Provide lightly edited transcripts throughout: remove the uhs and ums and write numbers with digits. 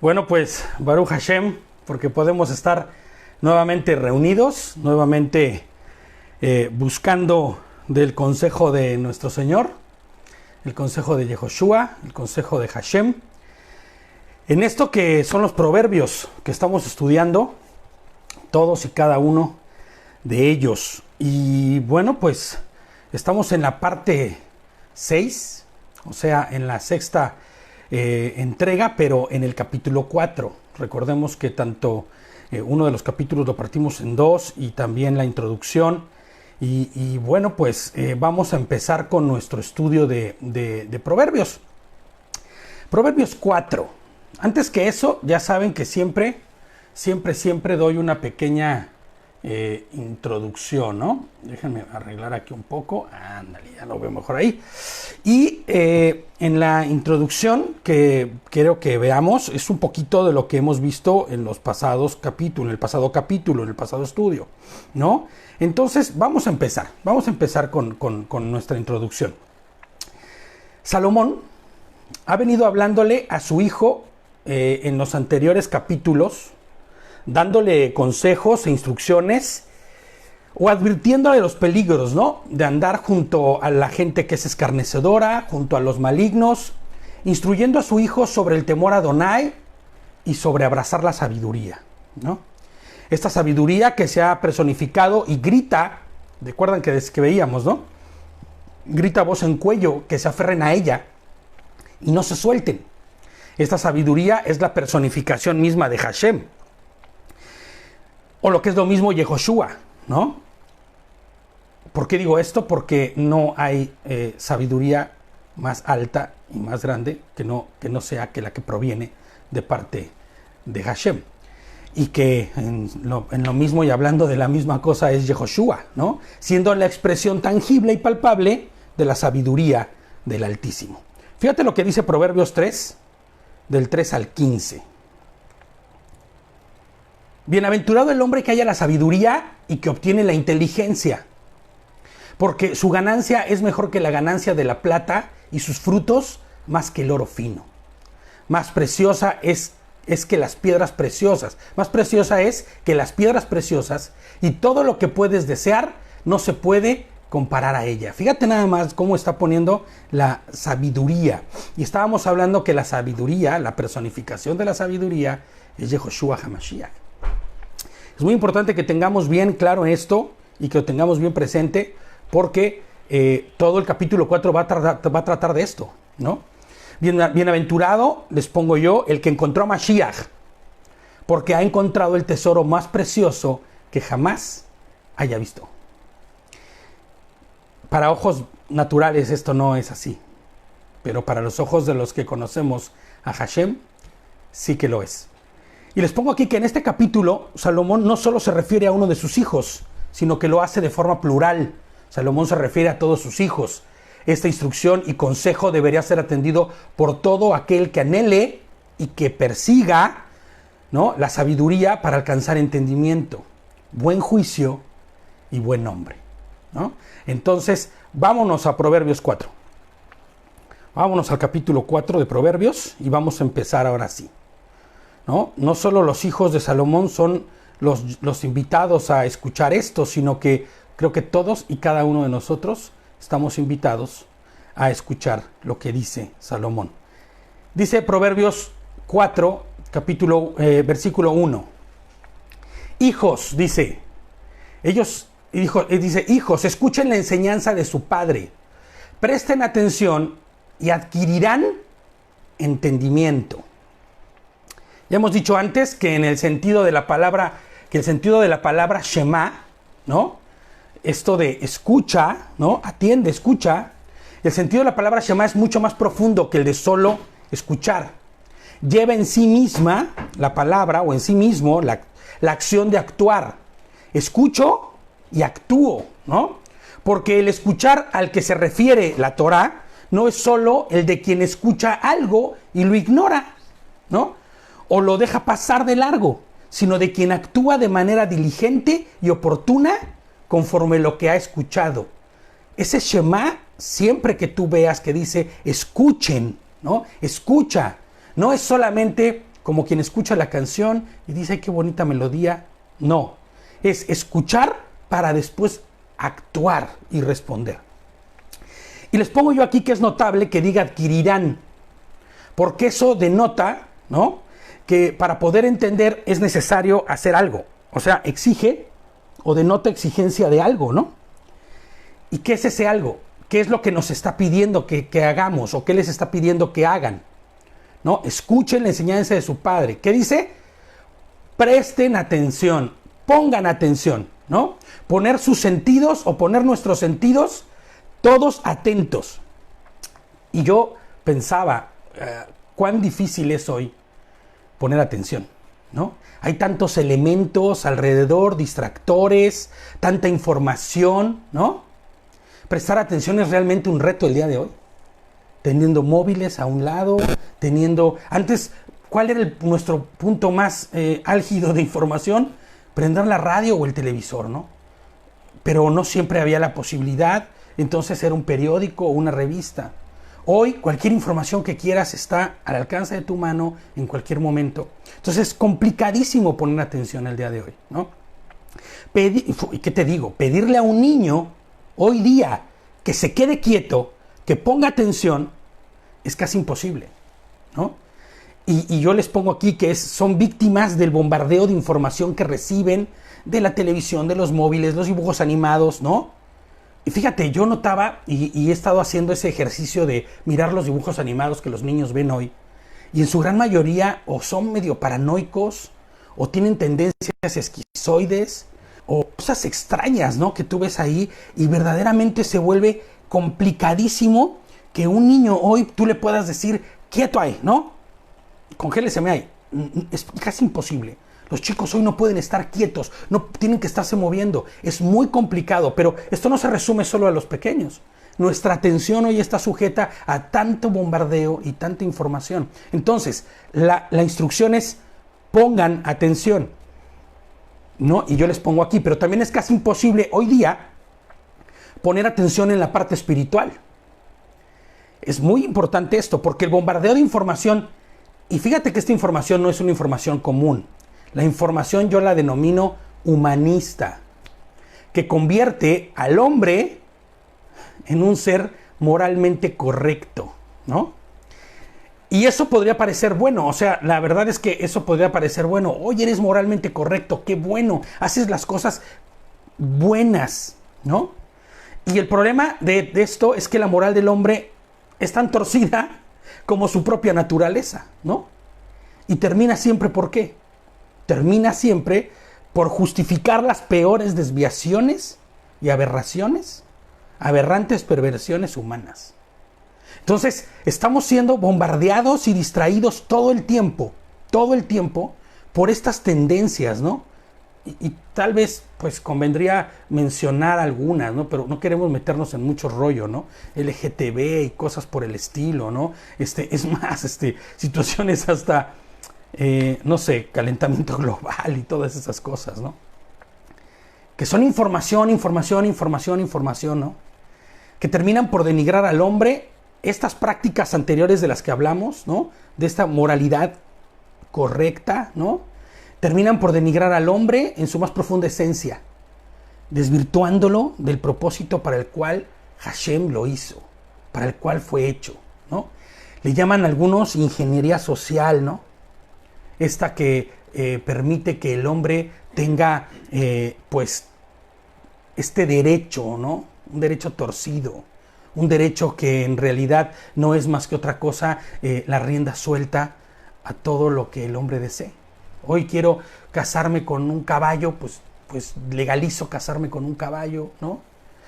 Bueno, pues Baruch Hashem, porque podemos estar nuevamente reunidos, nuevamente buscando del consejo de nuestro Señor, el consejo de Yehoshua, el consejo de Hashem. En esto que son los proverbios que estamos estudiando, todos y cada uno de ellos. Y bueno, pues estamos en la parte 6, o sea, en la sexta entrega, pero en el capítulo 4. Recordemos que tanto uno de los capítulos lo partimos en dos y también la introducción. Y bueno, pues vamos a empezar con nuestro estudio de Proverbios. Proverbios 4. Antes que eso, ya saben que siempre doy una pequeña introducción, ¿no? Déjenme arreglar aquí un poco. Ándale, ya lo veo mejor ahí. Y en la introducción que quiero que veamos es un poquito de lo que hemos visto en los pasados capítulos, en el pasado estudio, ¿no? Entonces vamos a empezar con nuestra introducción. Salomón ha venido hablándole a su hijo en los anteriores capítulos, dándole consejos e instrucciones o advirtiéndole los peligros, ¿no? De andar junto a la gente que es escarnecedora, junto a los malignos, instruyendo a su hijo sobre el temor a Adonai y sobre abrazar la sabiduría, ¿no? Esta sabiduría que se ha personificado y grita, recuerdan que veíamos, ¿no? Grita voz en cuello, que se aferren a ella y no se suelten. Esta sabiduría es la personificación misma de Hashem. O lo que es lo mismo Yehoshua, ¿no? ¿Por qué digo esto? Porque no hay sabiduría más alta y más grande que no sea que la que proviene de parte de Hashem. Y que en lo mismo y hablando de la misma cosa es Yehoshua, ¿no? Siendo la expresión tangible y palpable de la sabiduría del Altísimo. Fíjate lo que dice Proverbios 3, del 3 al 15. Bienaventurado el hombre que haya la sabiduría y que obtiene la inteligencia, porque su ganancia es mejor que la ganancia de la plata y sus frutos más que el oro fino. Más preciosa es que las piedras preciosas. Más preciosa es que las piedras preciosas, y todo lo que puedes desear no se puede comparar a ella. Fíjate nada más cómo está poniendo la sabiduría. Y estábamos hablando que la sabiduría, la personificación de la sabiduría, es Yehoshua HaMashiach. Es muy importante que tengamos bien claro esto y que lo tengamos bien presente, porque todo el capítulo 4 va a tratar de esto, ¿no? Bienaventurado, les pongo yo, el que encontró a Mashiach, porque ha encontrado el tesoro más precioso que jamás haya visto. Para ojos naturales esto no es así, pero para los ojos de los que conocemos a Hashem, sí que lo es. Y les pongo aquí que en este capítulo Salomón no solo se refiere a uno de sus hijos, sino que lo hace de forma plural. Salomón se refiere a todos sus hijos. Esta instrucción y consejo debería ser atendido por todo aquel que anhele y que persiga, ¿no?, la sabiduría para alcanzar entendimiento, buen juicio y buen nombre, ¿no? Entonces, vámonos a Proverbios 4. Vámonos al capítulo 4 de Proverbios y vamos a empezar ahora sí. No solo los hijos de Salomón son los invitados a escuchar esto, sino que creo que todos y cada uno de nosotros estamos invitados a escuchar lo que dice Salomón. Dice Proverbios 4, versículo 1. Hijos, dice, hijos, escuchen la enseñanza de su padre, presten atención y adquirirán entendimiento. Ya hemos dicho antes que en el sentido de la palabra, Shema, ¿no? Esto de escucha, ¿no? Atiende, escucha. El sentido de la palabra Shema es mucho más profundo que el de solo escuchar. Lleva en sí misma la palabra, o en sí mismo, la acción de actuar. Escucho y actúo, ¿no? Porque el escuchar al que se refiere la Torá no es solo el de quien escucha algo y lo ignora, ¿no? O lo deja pasar de largo, sino de quien actúa de manera diligente y oportuna conforme lo que ha escuchado. Ese Shema, siempre que tú veas que dice escuchen, ¿no? Escucha. No es solamente como quien escucha la canción y dice, ay, qué bonita melodía. No, es escuchar para después actuar y responder. Y les pongo yo aquí que es notable que diga adquirirán, porque eso denota, ¿no?, que para poder entender es necesario hacer algo. O sea, exige o denota exigencia de algo, ¿no? ¿Y qué es ese algo? ¿Qué es lo que nos está pidiendo que hagamos o qué les está pidiendo que hagan? ¿No? Escuchen la enseñanza de su padre. ¿Qué dice? Presten atención, pongan atención, ¿no? Poner sus sentidos o poner nuestros sentidos todos atentos. Y yo pensaba, cuán difícil es hoy poner atención, ¿no? Hay tantos elementos alrededor, distractores, tanta información, ¿no? Prestar atención es realmente un reto el día de hoy. Teniendo móviles a un lado, teniendo... Antes, ¿cuál era nuestro punto más álgido de información? Prender la radio o el televisor, ¿no? Pero no siempre había la posibilidad, entonces era un periódico o una revista. Hoy, cualquier información que quieras está al alcance de tu mano en cualquier momento. Entonces, es complicadísimo poner atención el día de hoy, ¿no? ¿Qué te digo? Pedirle a un niño hoy día que se quede quieto, que ponga atención, es casi imposible, ¿no? Y yo les pongo aquí que son víctimas del bombardeo de información que reciben de la televisión, de los móviles, los dibujos animados, ¿no? Y fíjate, yo notaba y he estado haciendo ese ejercicio de mirar los dibujos animados que los niños ven hoy, y en su gran mayoría o son medio paranoicos, o tienen tendencias esquizoides, o cosas extrañas, ¿no?, que tú ves ahí, y verdaderamente se vuelve complicadísimo que un niño hoy tú le puedas decir, quieto ahí, ¿no? Congéleseme ahí. Es casi imposible. Los chicos hoy no pueden estar quietos, no tienen que estarse moviendo. Es muy complicado, pero esto no se resume solo a los pequeños. Nuestra atención hoy está sujeta a tanto bombardeo y tanta información. Entonces, la instrucción es, pongan atención, ¿no? Y yo les pongo aquí, pero también es casi imposible hoy día poner atención en la parte espiritual. Es muy importante esto, porque el bombardeo de información, y fíjate que esta información no es una información común. La información yo la denomino humanista, que convierte al hombre en un ser moralmente correcto, ¿no? Y eso podría parecer bueno, o sea, la verdad es que eso podría parecer bueno. Oye, eres moralmente correcto, qué bueno, haces las cosas buenas, ¿no? Y el problema de esto es que la moral del hombre es tan torcida como su propia naturaleza, ¿no? Y termina siempre, ¿por qué? Termina siempre por justificar las peores desviaciones y aberraciones, aberrantes perversiones humanas. Entonces, estamos siendo bombardeados y distraídos todo el tiempo, por estas tendencias, ¿no? Y tal vez, pues, convendría mencionar algunas, ¿no? Pero no queremos meternos en mucho rollo, ¿no? LGTB y cosas por el estilo, ¿no? Es más, situaciones hasta... no sé, calentamiento global y todas esas cosas, ¿no? Que son información, ¿no? Que terminan por denigrar al hombre. Estas prácticas anteriores de las que hablamos, ¿no? De esta moralidad correcta, ¿no? Terminan por denigrar al hombre en su más profunda esencia, desvirtuándolo del propósito para el cual Hashem lo hizo, para el cual fue hecho, ¿no? Le llaman algunos ingeniería social, ¿no? Esta que permite que el hombre tenga, pues, este derecho, ¿no? Un derecho torcido, un derecho que en realidad no es más que otra cosa, la rienda suelta a todo lo que el hombre desee. Hoy quiero casarme con un caballo, pues legalizo casarme con un caballo, ¿no?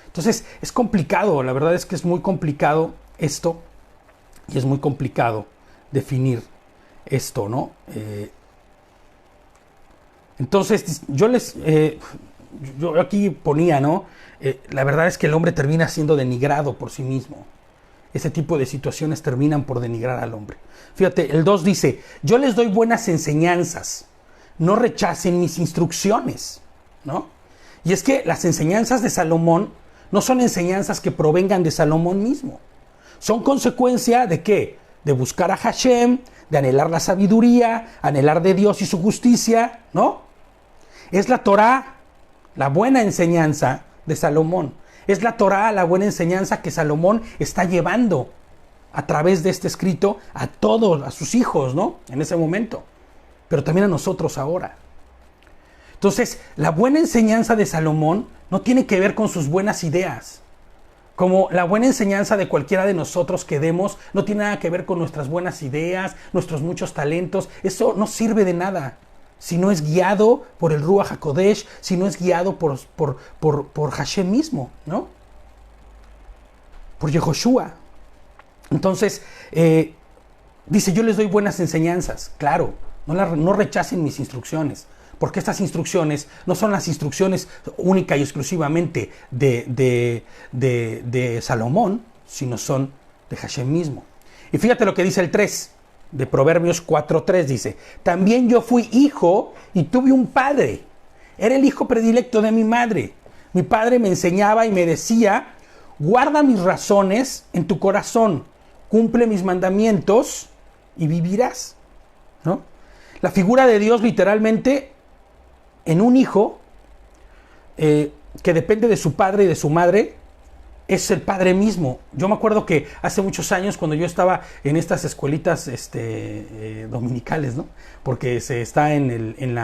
Entonces es complicado, la verdad es que es muy complicado esto, y es muy complicado definir esto, ¿no? Entonces, yo aquí ponía, ¿no? La verdad es que el hombre termina siendo denigrado por sí mismo. Ese tipo de situaciones terminan por denigrar al hombre. Fíjate, el 2 dice, yo les doy buenas enseñanzas, no rechacen mis instrucciones, ¿no? Y es que las enseñanzas de Salomón no son enseñanzas que provengan de Salomón mismo. Son consecuencia de ¿qué? de buscar a Hashem, de anhelar la sabiduría, anhelar de Dios y su justicia, ¿no? Es la Torá, la buena enseñanza de Salomón. Es la Torá, la buena enseñanza que Salomón está llevando a través de este escrito a todos, a sus hijos, ¿no? En ese momento, pero también a nosotros ahora. Entonces, la buena enseñanza de Salomón no tiene que ver con sus buenas ideas. Como la buena enseñanza de cualquiera de nosotros que demos no tiene nada que ver con nuestras buenas ideas, nuestros muchos talentos. Eso no sirve de nada si no es guiado por el Ruach HaKodesh, si no es guiado por Hashem mismo, ¿no? Por Yehoshua. Entonces, dice, yo les doy buenas enseñanzas. Claro, no rechacen mis instrucciones. Porque estas instrucciones no son las instrucciones única y exclusivamente de Salomón, sino son de Hashem mismo. Y fíjate lo que dice el 3 de Proverbios 4:3, dice, también yo fui hijo y tuve un padre. Era el hijo predilecto de mi madre. Mi padre me enseñaba y me decía, guarda mis razones en tu corazón, cumple mis mandamientos y vivirás, ¿no? La figura de Dios literalmente en un hijo que depende de su padre y de su madre, es el padre mismo. Yo me acuerdo que hace muchos años, cuando yo estaba en estas escuelitas dominicales, ¿no? Porque se está en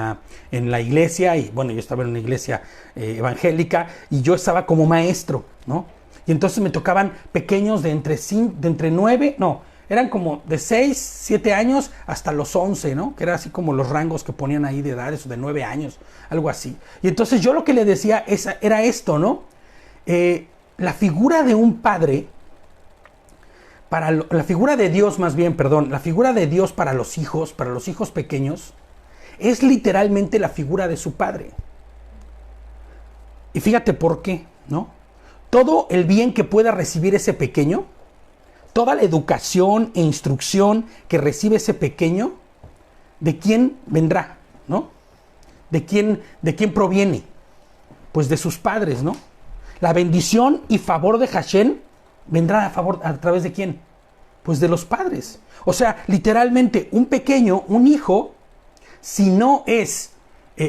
la iglesia, y bueno, yo estaba en una iglesia evangélica, y yo estaba como maestro, ¿no? Y entonces me tocaban pequeños de entre 9, no, eran como de 6, 7 años hasta los 11, ¿no? Que era así como los rangos que ponían ahí de edades, de 9 años, algo así. Y entonces yo lo que le decía era esto, ¿no? La figura de un padre, la figura de Dios más bien, perdón, la figura de Dios para los hijos pequeños, es literalmente la figura de su padre. Y fíjate por qué, ¿no? Todo el bien que pueda recibir ese pequeño, toda la educación e instrucción que recibe ese pequeño, ¿de quién vendrá? ¿No? ¿De quién proviene? Pues de sus padres, ¿no? La bendición y favor de Hashem vendrá a través de quién? Pues de los padres. O sea, literalmente un pequeño, un hijo, si no es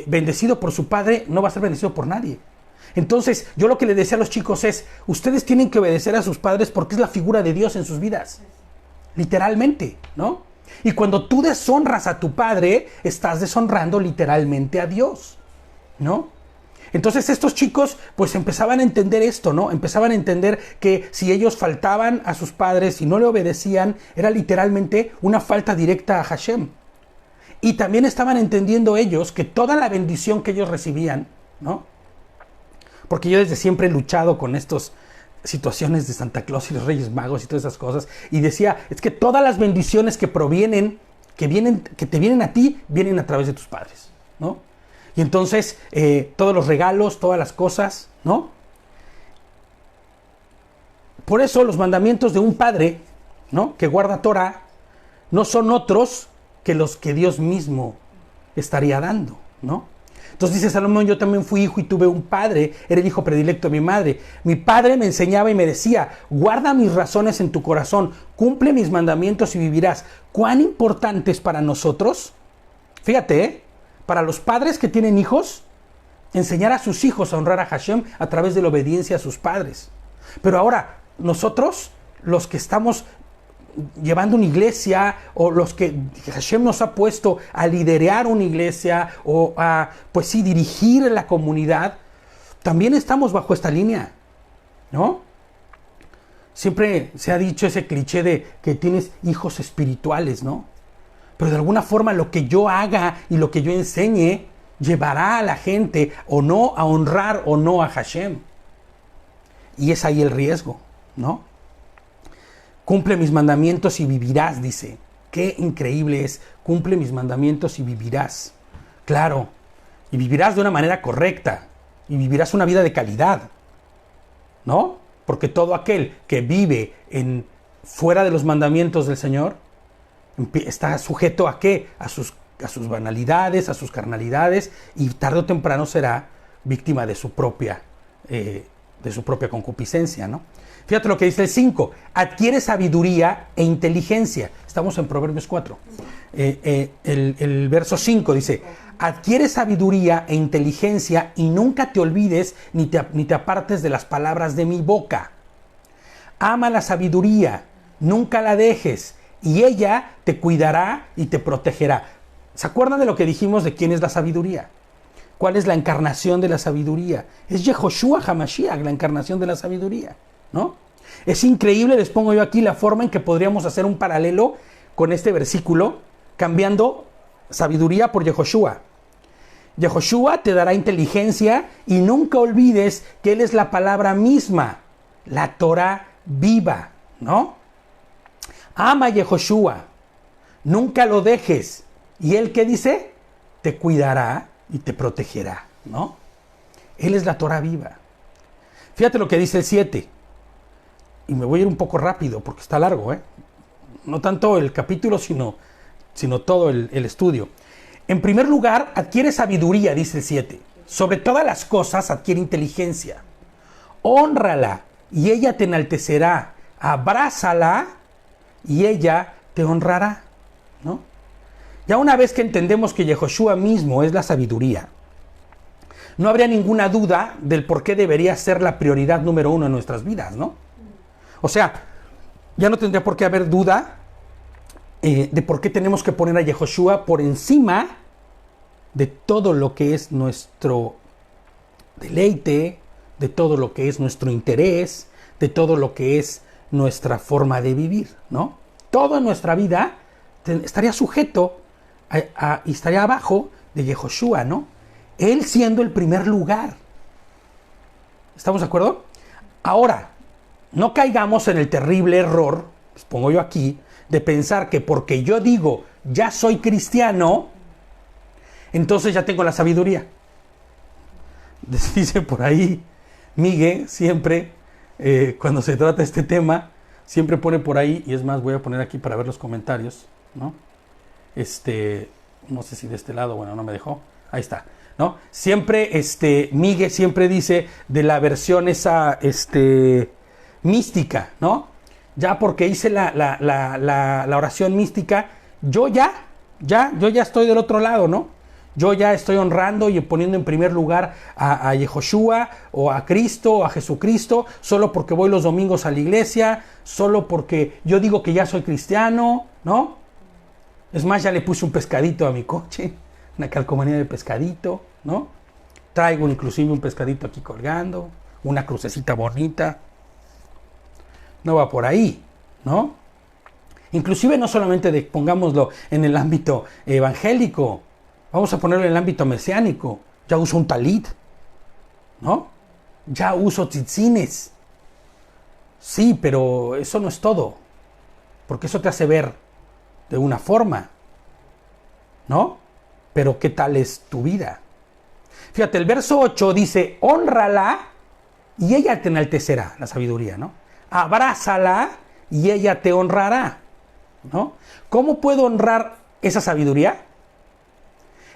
bendecido por su padre, no va a ser bendecido por nadie. Entonces, yo lo que le decía a los chicos es, ustedes tienen que obedecer a sus padres porque es la figura de Dios en sus vidas. Literalmente, ¿no? Y cuando tú deshonras a tu padre, estás deshonrando literalmente a Dios, ¿no? Entonces estos chicos pues empezaban a entender esto, ¿no? Empezaban a entender que si ellos faltaban a sus padres y no le obedecían, era literalmente una falta directa a Hashem. Y también estaban entendiendo ellos que toda la bendición que ellos recibían, ¿no? Porque yo desde siempre he luchado con estas situaciones de Santa Claus y los Reyes Magos y todas esas cosas. Y decía, es que todas las bendiciones que te vienen a ti, vienen a través de tus padres, ¿no? Y entonces, todos los regalos, todas las cosas, ¿no? Por eso los mandamientos de un padre, ¿no? Que guarda Torah, no son otros que los que Dios mismo estaría dando, ¿no? Entonces dice Salomón, yo también fui hijo y tuve un padre, era el hijo predilecto de mi madre. Mi padre me enseñaba y me decía, guarda mis razones en tu corazón, cumple mis mandamientos y vivirás. ¿Cuán importante es para nosotros? Fíjate, para los padres que tienen hijos, enseñar a sus hijos a honrar a Hashem a través de la obediencia a sus padres. Pero ahora, nosotros, los que estamos llevando una iglesia, o los que Hashem nos ha puesto a liderar una iglesia, o a, pues sí, dirigir la comunidad, también estamos bajo esta línea, ¿no? Siempre se ha dicho ese cliché de que tienes hijos espirituales, ¿no? Pero de alguna forma lo que yo haga y lo que yo enseñe llevará a la gente o no a honrar o no a Hashem. Y es ahí el riesgo, ¿no? Cumple mis mandamientos y vivirás, dice. Qué increíble es. Cumple mis mandamientos y vivirás. Claro. Y vivirás de una manera correcta. Y vivirás una vida de calidad, ¿no? Porque todo aquel que vive fuera de los mandamientos del Señor está sujeto ¿a qué? A sus banalidades, a sus carnalidades, y tarde o temprano será víctima de su propia de su propia concupiscencia, ¿no? Fíjate lo que dice el 5. Adquiere sabiduría e inteligencia. Estamos en Proverbios 4. El verso 5 dice, adquiere sabiduría e inteligencia y nunca te olvides ni te apartes de las palabras de mi boca. Ama la sabiduría, nunca la dejes, y ella te cuidará y te protegerá. ¿Se acuerdan de lo que dijimos de quién es la sabiduría? ¿Cuál es la encarnación de la sabiduría? Es Yehoshua HaMashiach, la encarnación de la sabiduría, ¿no? Es increíble, les pongo yo aquí la forma en que podríamos hacer un paralelo con este versículo, cambiando sabiduría por Yehoshua. Yehoshua te dará inteligencia y nunca olvides que Él es la palabra misma, la Torah viva, ¿no? Ama a Yehoshua, nunca lo dejes. ¿Y Él qué dice? Te cuidará y te protegerá, ¿no? Él es la Torah viva. Fíjate lo que dice el 7. Y me voy a ir un poco rápido porque está largo, ¿eh? No tanto el capítulo, sino todo el estudio. En primer lugar, adquiere sabiduría, dice el 7. Sobre todas las cosas adquiere inteligencia. Hónrala y ella te enaltecerá. Abrázala y ella te honrará, ¿no? Ya una vez que entendemos que Yehoshua mismo es la sabiduría, no habría ninguna duda del por qué debería ser la prioridad número 1 en nuestras vidas, ¿no? O sea, ya no tendría por qué haber duda de por qué tenemos que poner a Yehoshua por encima de todo lo que es nuestro deleite, de todo lo que es nuestro interés, de todo lo que es nuestra forma de vivir, ¿no? Todo en nuestra vida estaría sujeto y estaría abajo de Yehoshua, ¿no? Él siendo el primer lugar. ¿Estamos de acuerdo? Ahora, no caigamos en el terrible error, les pongo yo aquí, de pensar que porque yo digo ya soy cristiano, entonces ya tengo la sabiduría. Dice por ahí Miguel siempre, cuando se trata de este tema, siempre pone por ahí, y es más, voy a poner aquí para ver los comentarios, ¿no? No sé si de este lado, bueno, no me dejó, ahí está, ¿no? Siempre, Miguel siempre dice de la versión esa, mística, ¿no? Ya porque hice la oración mística, yo ya estoy del otro lado, ¿no? Yo ya estoy honrando y poniendo en primer lugar a Yehoshua o a Cristo o a Jesucristo, solo porque voy los domingos a la iglesia, solo porque yo digo que ya soy cristiano, ¿no? Es más, ya le puse un pescadito a mi coche, una calcomanía de pescadito, ¿no? Traigo inclusive un pescadito aquí colgando, una crucecita bonita. No va por ahí, ¿no? Inclusive no solamente pongámoslo en el ámbito evangélico, vamos a ponerlo en el ámbito mesiánico. Ya uso un talit, ¿no? Ya uso tzitzines. Sí, pero eso no es todo, porque eso te hace ver de una forma, ¿no? Pero ¿qué tal es tu vida? Fíjate, el verso 8 dice, hónrala y ella te enaltecerá, la sabiduría, ¿no? Abrázala y ella te honrará, ¿no? ¿Cómo puedo honrar esa sabiduría?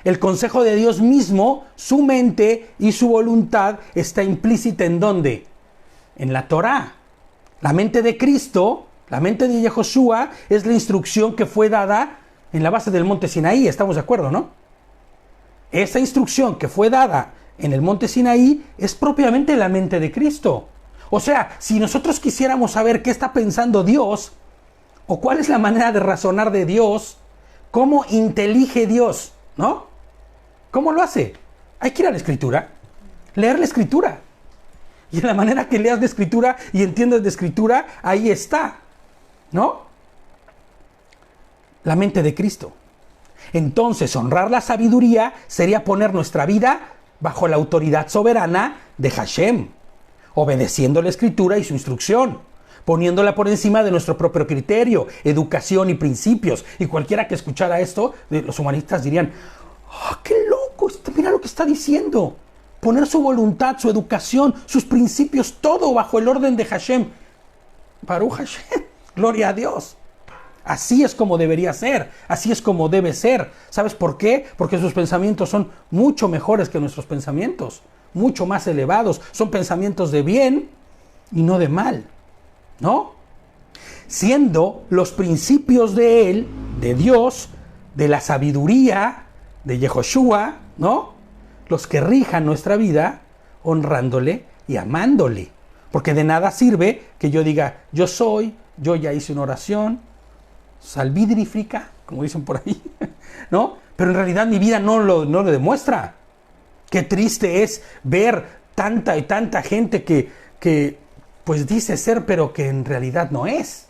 El consejo de Dios mismo, su mente y su voluntad está implícita ¿en dónde? En la Torá. La mente de Cristo, la mente de Yehoshua, es la instrucción que fue dada en la base del monte Sinaí, ¿estamos de acuerdo, no? Esa instrucción que fue dada en el monte Sinaí es propiamente la mente de Cristo. O sea, si nosotros quisiéramos saber qué está pensando Dios, o cuál es la manera de razonar de Dios, cómo intelige Dios, ¿no? ¿Cómo lo hace? Hay que ir a la Escritura, leer la Escritura. Y en la manera que leas la Escritura y entiendas la Escritura, ahí está, ¿no? La mente de Cristo. Entonces, honrar la sabiduría sería poner nuestra vida bajo la autoridad soberana de Hashem, obedeciendo la Escritura y su instrucción, poniéndola por encima de nuestro propio criterio, educación y principios. Y cualquiera que escuchara esto, los humanistas dirían, ¡oh, qué loco! Mira lo que está diciendo. Poner su voluntad, su educación, sus principios, todo bajo el orden de Hashem. Baruch Hashem, gloria a Dios. Así es como debería ser, así es como debe ser. ¿Sabes por qué? Porque sus pensamientos son mucho mejores que nuestros pensamientos. mucho más elevados. Son pensamientos de bien y no de mal, ¿no? Siendo los principios de Él, de Dios, de la sabiduría, de Yehoshua, ¿no? Los que rijan nuestra vida, honrándole y amándole. Porque de nada sirve que yo diga, yo ya hice una oración, salvídrifica, como dicen por ahí, ¿no? Pero en realidad mi vida no lo demuestra. Qué triste es ver tanta y tanta gente que pues dice ser, pero que en realidad no es.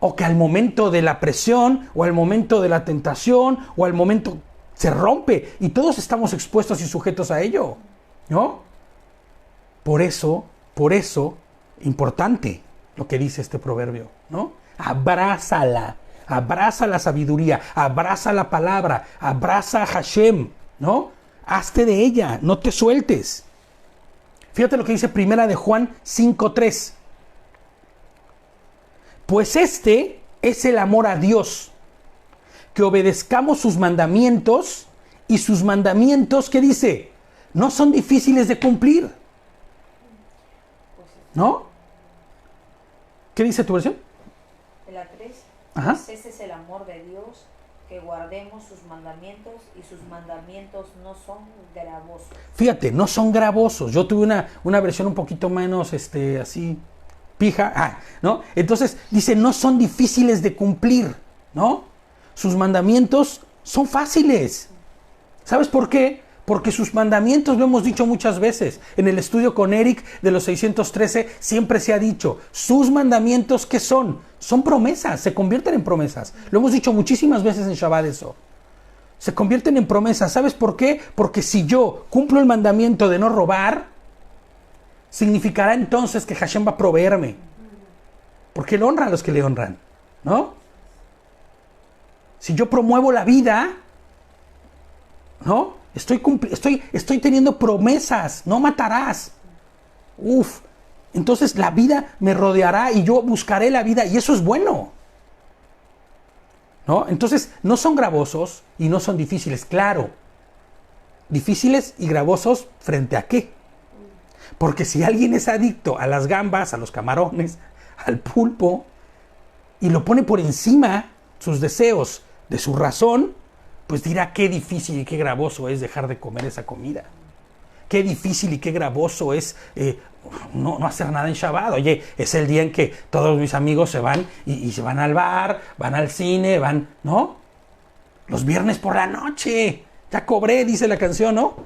O que al momento de la presión, o al momento de la tentación, o al momento se rompe. Y todos estamos expuestos y sujetos a ello, ¿no? Por eso, importante lo que dice este proverbio, ¿no? Abrázala, abraza la sabiduría, abraza la palabra, abraza a Hashem, ¿no? Hazte de ella, no te sueltes. Fíjate lo que dice Primera de Juan 5:3. Pues este es el amor a Dios, que obedezcamos sus mandamientos, y sus mandamientos, ¿qué dice? No son difíciles de cumplir, ¿no? ¿Qué dice tu versión? La 3. Ajá. Pues ese es el amor de Dios, que guardemos sus mandamientos, y sus mandamientos no son gravosos. Fíjate, no son gravosos. Yo tuve una versión un poquito menos, así, pija, ¿no? Entonces, dice, no son difíciles de cumplir, ¿no? Sus mandamientos son fáciles. ¿Sabes por qué? Porque sus mandamientos, lo hemos dicho muchas veces. En el estudio con Eric de los 613 siempre se ha dicho, sus mandamientos, ¿qué son? Son promesas, se convierten en promesas. Lo hemos dicho muchísimas veces en Shabbat eso. Se convierten en promesas. ¿Sabes por qué? Porque si yo cumplo el mandamiento de no robar, significará entonces que Hashem va a proveerme. Porque Él honra a los que le honran, ¿no? Si yo promuevo la vida, ¿no? Estoy teniendo promesas, no matarás. Entonces la vida me rodeará y yo buscaré la vida, y eso es bueno, ¿no? Entonces no son gravosos y no son difíciles, claro. Difíciles y gravosos, ¿frente a qué? Porque si alguien es adicto a las gambas, a los camarones, al pulpo, y lo pone por encima sus deseos de su razón, pues dirá qué difícil y qué gravoso es dejar de comer esa comida. Qué difícil y qué gravoso es no hacer nada en Shabbat. Oye, es el día en que todos mis amigos se van y se van al bar, van al cine, ¿no? Los viernes por la noche. Ya cobré, dice la canción, ¿no?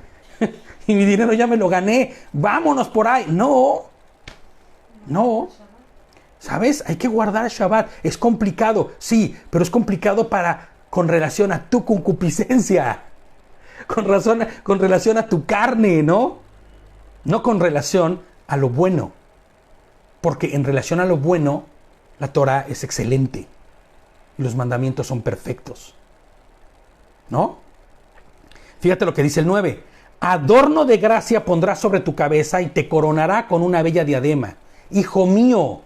Y mi dinero ya me lo gané. Vámonos por ahí. No. ¿Sabes? Hay que guardar Shabbat. Es complicado, sí, pero es complicado con relación a tu concupiscencia. Con relación a tu carne, ¿no? No con relación a lo bueno. Porque en relación a lo bueno, la Torah es excelente. Y los mandamientos son perfectos, ¿no? Fíjate lo que dice el 9. Adorno de gracia pondrá sobre tu cabeza y te coronará con una bella diadema. Hijo mío,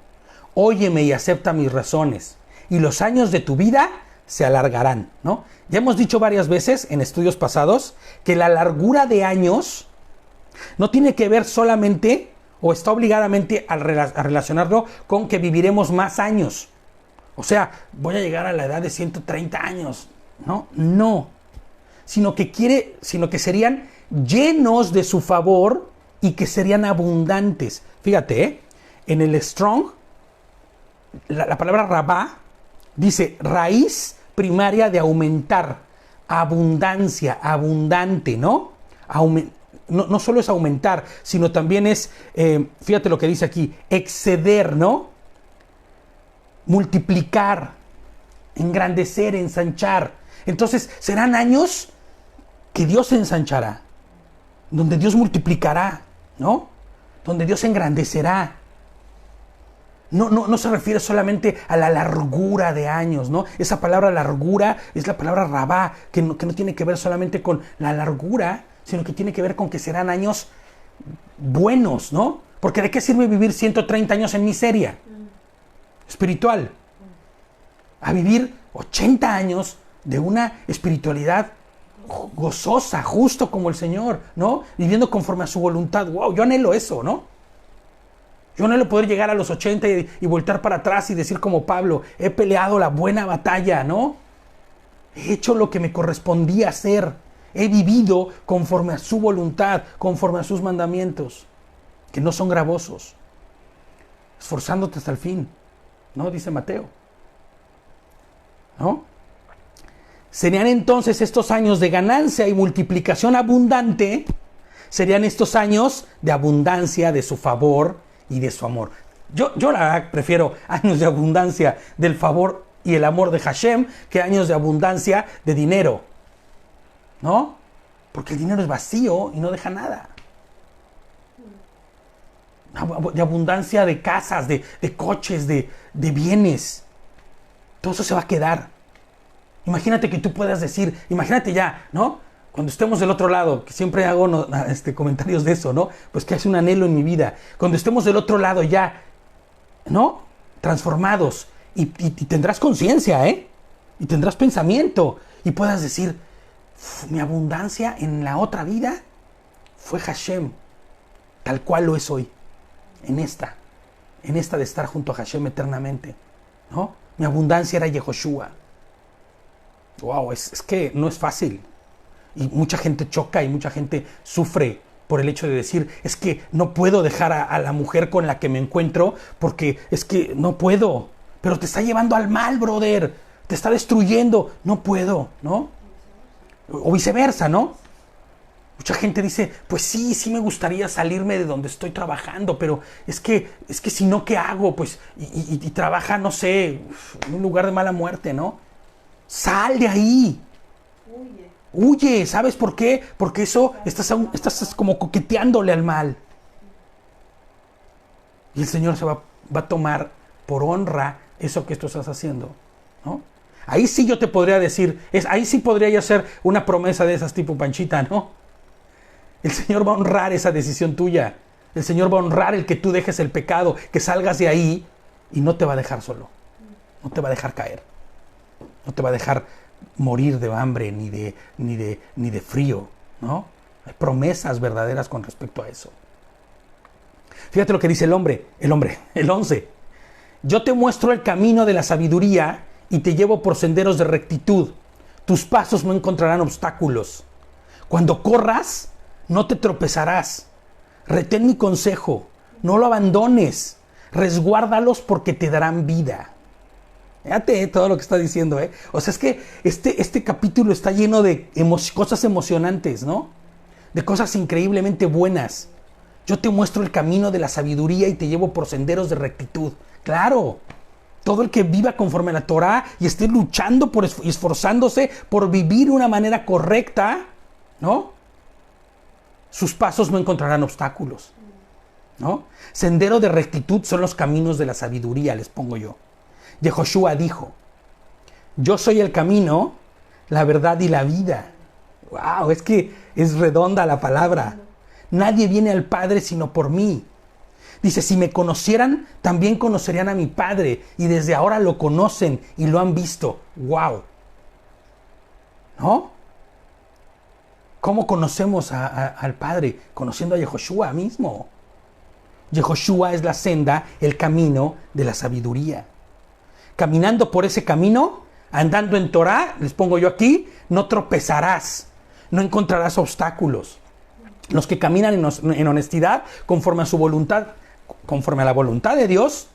óyeme y acepta mis razones, y los años de tu vida se alargarán, ¿no? Ya hemos dicho varias veces en estudios pasados que la largura de años no tiene que ver solamente, o está obligadamente a relacionarlo con que viviremos más años. O sea, voy a llegar a la edad de 130 años, ¿no? No. Sino que serían llenos de su favor y que serían abundantes. Fíjate, en el Strong, la palabra rabá dice raíz primaria de aumentar, abundancia, abundante, ¿no? No solo es aumentar, sino también es, fíjate lo que dice aquí, exceder, ¿no? Multiplicar, engrandecer, ensanchar. Entonces serán años que Dios ensanchará, donde Dios multiplicará, ¿no? Donde Dios engrandecerá. No se refiere solamente a la largura de años, ¿no? Esa palabra largura es la palabra rabá, que no tiene que ver solamente con la largura, sino que tiene que ver con que serán años buenos, ¿no? Porque ¿de qué sirve vivir 130 años en miseria espiritual? A vivir 80 años de una espiritualidad gozosa, justo como el Señor, ¿no? Viviendo conforme a su voluntad. Wow, yo anhelo eso, ¿no? Yo anhelo poder llegar a los 80 y voltar para atrás y decir como Pablo, he peleado la buena batalla, ¿no? He hecho lo que me correspondía hacer. He vivido conforme a su voluntad, conforme a sus mandamientos, que no son gravosos, esforzándote hasta el fin, ¿no? Dice Mateo, ¿no? Serían entonces estos años de ganancia y multiplicación abundante, serían estos años de abundancia de su favor y de su amor. Yo la verdad prefiero años de abundancia del favor y el amor de Hashem que años de abundancia de dinero, ¿no? Porque el dinero es vacío y no deja nada. De abundancia de casas, de coches, de bienes. Todo eso se va a quedar. Imagínate que tú puedas decir, imagínate ya, ¿no? Cuando estemos del otro lado, que siempre hago comentarios de eso, ¿no? Pues que es un anhelo en mi vida. Cuando estemos del otro lado ya, ¿no? Transformados. Y tendrás conciencia, ¿eh? Y tendrás pensamiento. Y puedas decir, mi abundancia en la otra vida fue Hashem, tal cual lo es hoy. En esta de estar junto a Hashem eternamente, ¿no? Mi abundancia era Yehoshua. Wow, es que no es fácil. Y mucha gente choca y mucha gente sufre por el hecho de decir, es que no puedo dejar a la mujer con la que me encuentro porque es que no puedo. Pero te está llevando al mal, brother. Te está destruyendo. No puedo, ¿no? O viceversa, ¿no? Mucha gente dice, pues sí me gustaría salirme de donde estoy trabajando, pero es que si no, ¿qué hago? Pues, y trabaja, no sé, en un lugar de mala muerte, ¿no? Sal de ahí. Huye, ¿sabes por qué? Porque eso estás como coqueteándole al mal. Y el Señor va a tomar por honra eso que tú estás haciendo, ¿no? Ahí sí yo te podría decir, ahí sí podría yo hacer una promesa de esas tipo Panchita, ¿no? El Señor va a honrar esa decisión tuya. El Señor va a honrar el que tú dejes el pecado, que salgas de ahí y no te va a dejar solo. No te va a dejar caer. No te va a dejar morir de hambre ni de frío, ¿no? Hay promesas verdaderas con respecto a eso. Fíjate lo que dice el 11. Yo te muestro el camino de la sabiduría y te llevo por senderos de rectitud. Tus pasos no encontrarán obstáculos. Cuando corras, no te tropezarás. Retén mi consejo, no lo abandones. Resguárdalos porque te darán vida. Fíjate todo lo que está diciendo, ¿eh? O sea, es que este capítulo está lleno de cosas emocionantes, ¿no? De cosas increíblemente buenas. Yo te muestro el camino de la sabiduría y te llevo por senderos de rectitud. Claro, todo el que viva conforme a la Torah y esté luchando y esforzándose por vivir de una manera correcta, ¿no? Sus pasos no encontrarán obstáculos, ¿no? Sendero de rectitud son los caminos de la sabiduría, les pongo yo. Yehoshua dijo, yo soy el camino, la verdad y la vida. Wow, es que es redonda la palabra. Nadie viene al Padre sino por mí. Dice, si me conocieran, también conocerían a mi Padre. Y desde ahora lo conocen y lo han visto. Wow. ¿No? ¿Cómo conocemos al Padre? Conociendo a Yehoshua mismo. Yehoshua es la senda, el camino de la sabiduría. Caminando por ese camino, andando en Torah, les pongo yo aquí, no tropezarás, no encontrarás obstáculos. Los que caminan en honestidad, conforme a su voluntad, conforme a la voluntad de Dios,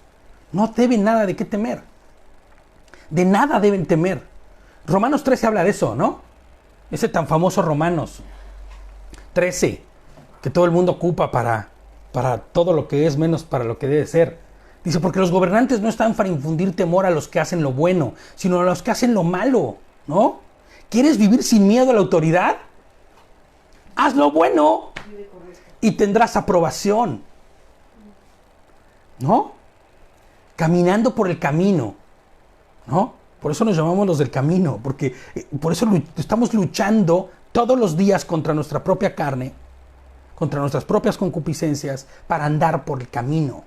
no deben nada de qué temer. De nada deben temer. Romanos 13 habla de eso, ¿no? Ese tan famoso Romanos 13, que todo el mundo ocupa para todo lo que es, menos para lo que debe ser. Dice, porque los gobernantes no están para infundir temor a los que hacen lo bueno, sino a los que hacen lo malo, ¿no? ¿Quieres vivir sin miedo a la autoridad? Haz lo bueno y tendrás aprobación, ¿no? Caminando por el camino, ¿no? Por eso nos llamamos los del camino, porque por eso estamos luchando todos los días contra nuestra propia carne, contra nuestras propias concupiscencias, para andar por el camino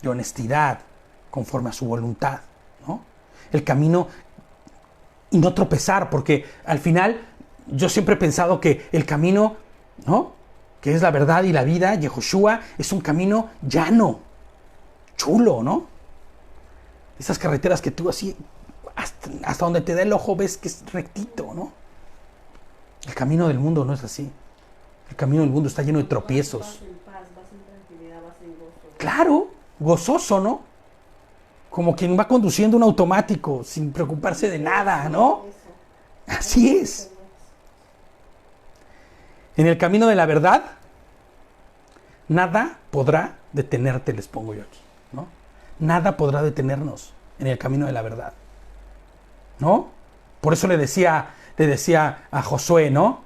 de honestidad, conforme a su voluntad, ¿no? El camino y no tropezar, porque al final yo siempre he pensado que el camino, ¿no?, que es la verdad y la vida, Yehoshua, es un camino llano, chulo, ¿no? Esas carreteras que tú así, hasta donde te da el ojo ves que es rectito, ¿no? El camino del mundo no es así. El camino del mundo está lleno de tropiezos. Vas en paz, vas en tranquilidad, vas en gozo. Claro, gozoso, ¿no? Como quien va conduciendo un automático sin preocuparse de nada, ¿no? Así es. En el camino de la verdad, nada podrá detenerte, les pongo yo aquí, ¿no? Nada podrá detenernos en el camino de la verdad, ¿no? Por eso le decía a Josué, ¿no?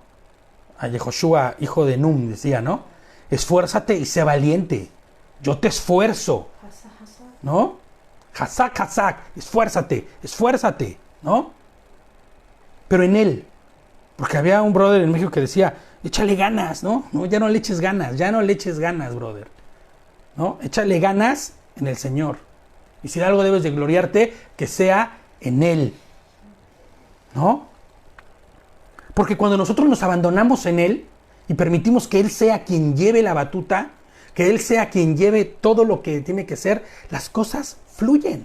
A Yehoshua, hijo de Nun, decía, ¿no? Esfuérzate y sé valiente. Yo te esfuerzo, ¿no? Hazak, hazak, esfuérzate, ¿no? Pero en él, porque había un brother en México que decía, échale ganas, ¿no? No, ya no le eches ganas, brother, ¿no? Échale ganas en el Señor. Y si de algo debes de gloriarte, que sea en Él, ¿no? Porque cuando nosotros nos abandonamos en Él y permitimos que Él sea quien lleve la batuta, que Él sea quien lleve todo lo que tiene que ser, las cosas fluyen.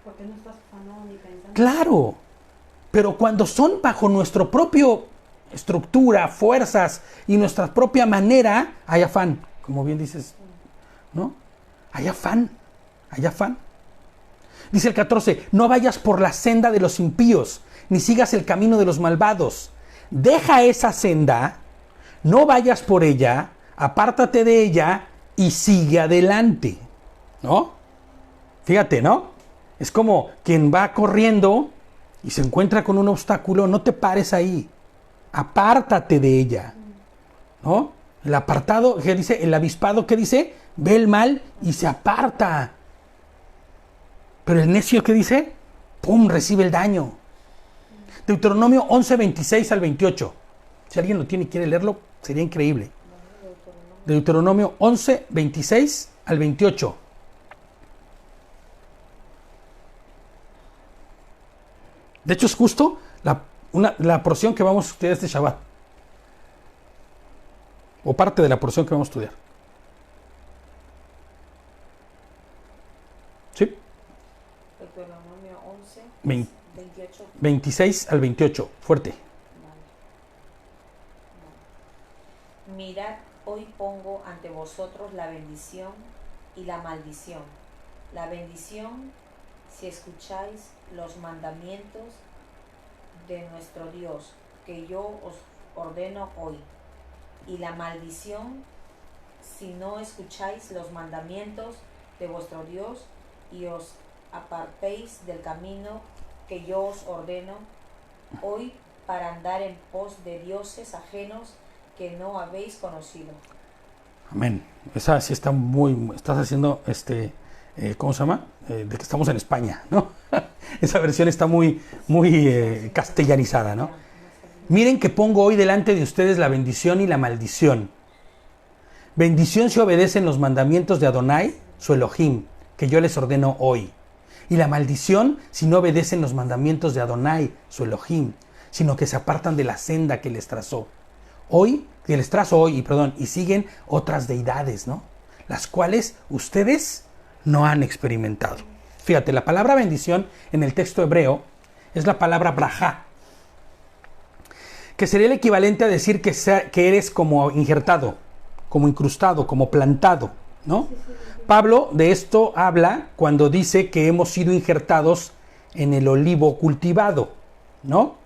Porque no estás afanado ni pensando. Claro, pero cuando son bajo nuestra propia estructura, fuerzas y nuestra propia manera, hay afán, como bien dices, ¿no? Hay afán. Dice el 14, no vayas por la senda de los impíos, ni sigas el camino de los malvados. Deja esa senda, no vayas por ella, apártate de ella y sigue adelante, ¿no? Fíjate, ¿no? Es como quien va corriendo y se encuentra con un obstáculo, no te pares ahí, apártate de ella, ¿no? El apartado, ¿qué dice? El avispado, ¿qué dice? Ve el mal y se aparta. Pero el necio, ¿qué dice? ¡Pum! Recibe el daño. Deuteronomio 11, 26 al 28. Si alguien lo tiene y quiere leerlo, sería increíble. Deuteronomio 11, 26 al 28. De hecho, es justo la porción que vamos a estudiar este Shabbat. O parte de la porción que vamos a estudiar. ¿Sí? Deuteronomio 11, 28. 26 al 28. Fuerte. Vale. Mirad, hoy pongo ante vosotros la bendición y la maldición. La bendición, si escucháis los mandamientos de nuestro Dios, que yo os ordeno hoy. Y la maldición, si no escucháis los mandamientos de vuestro Dios y os apartéis del camino que yo os ordeno hoy para andar en pos de dioses ajenos que no habéis conocido. Amén. Esa sí está estás haciendo, ¿cómo se llama? De que estamos en España, ¿no? Esa versión está muy castellanizada, ¿no? Miren que pongo hoy delante de ustedes la bendición y la maldición. Bendición si obedecen los mandamientos de Adonai, su Elohim, que yo les ordeno hoy. Y la maldición si no obedecen los mandamientos de Adonai, su Elohim, sino que se apartan de la senda que les trazó. Y siguen otras deidades, ¿no? Las cuales ustedes no han experimentado. Fíjate, la palabra bendición en el texto hebreo es la palabra brajá, que sería el equivalente a decir que eres como injertado, como incrustado, como plantado, ¿no? Pablo de esto habla cuando dice que hemos sido injertados en el olivo cultivado, ¿no?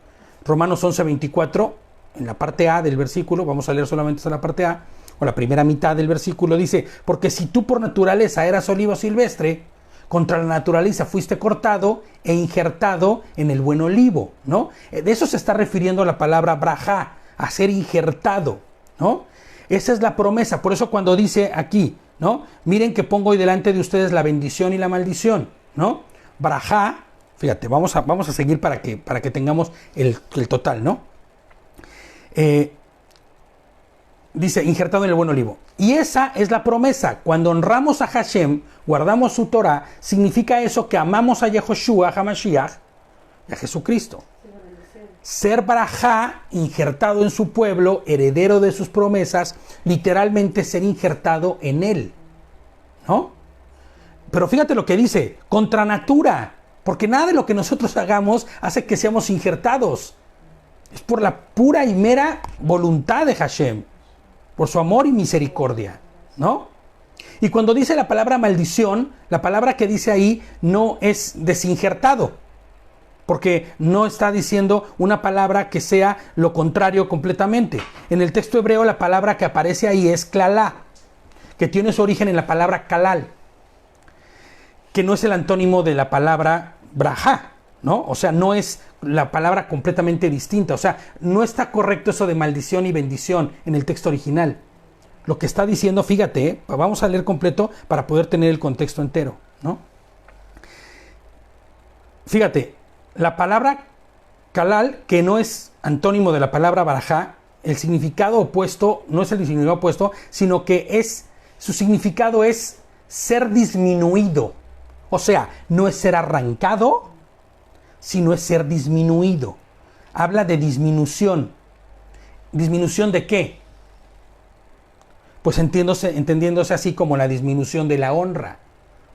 Romanos 11, 24, en la parte A del versículo, vamos a leer solamente hasta la parte A, o la primera mitad del versículo, dice, porque si tú por naturaleza eras olivo silvestre, contra la naturaleza fuiste cortado e injertado en el buen olivo, ¿no? De eso se está refiriendo la palabra brajá, a ser injertado, ¿no? Esa es la promesa. Por eso cuando dice aquí, ¿no? Miren que pongo hoy delante de ustedes la bendición y la maldición, ¿no? Brajá, fíjate, vamos a seguir para que tengamos el total, ¿no? Dice, injertado en el buen olivo. Y esa es la promesa. Cuando honramos a Hashem, guardamos su Torah, significa eso que amamos a Yehoshua, a Hamashiach y a Jesucristo. ser barajá, injertado en su pueblo, heredero de sus promesas, literalmente ser injertado en él, ¿no? Pero fíjate lo que dice, contra natura, porque nada de lo que nosotros hagamos hace que seamos injertados. Es por la pura y mera voluntad de Hashem, por su amor y misericordia, ¿no? Y cuando dice la palabra maldición, la palabra que dice ahí no es desinjertado, porque no está diciendo una palabra que sea lo contrario completamente. En el texto hebreo la palabra que aparece ahí es klalá, que tiene su origen en la palabra kalal, que no es el antónimo de la palabra brajá, ¿no? O sea, no es la palabra completamente distinta. O sea, no está correcto eso de maldición y bendición en el texto original. Lo que está diciendo, fíjate, vamos a leer completo para poder tener el contexto entero, ¿no? Fíjate, la palabra kalal, que no es antónimo de la palabra barajá, el significado opuesto, no es el significado opuesto, sino que su significado es ser disminuido. O sea, no es ser arrancado, sino es ser disminuido. Habla de disminución. ¿Disminución de qué? Pues entendiéndose así como la disminución de la honra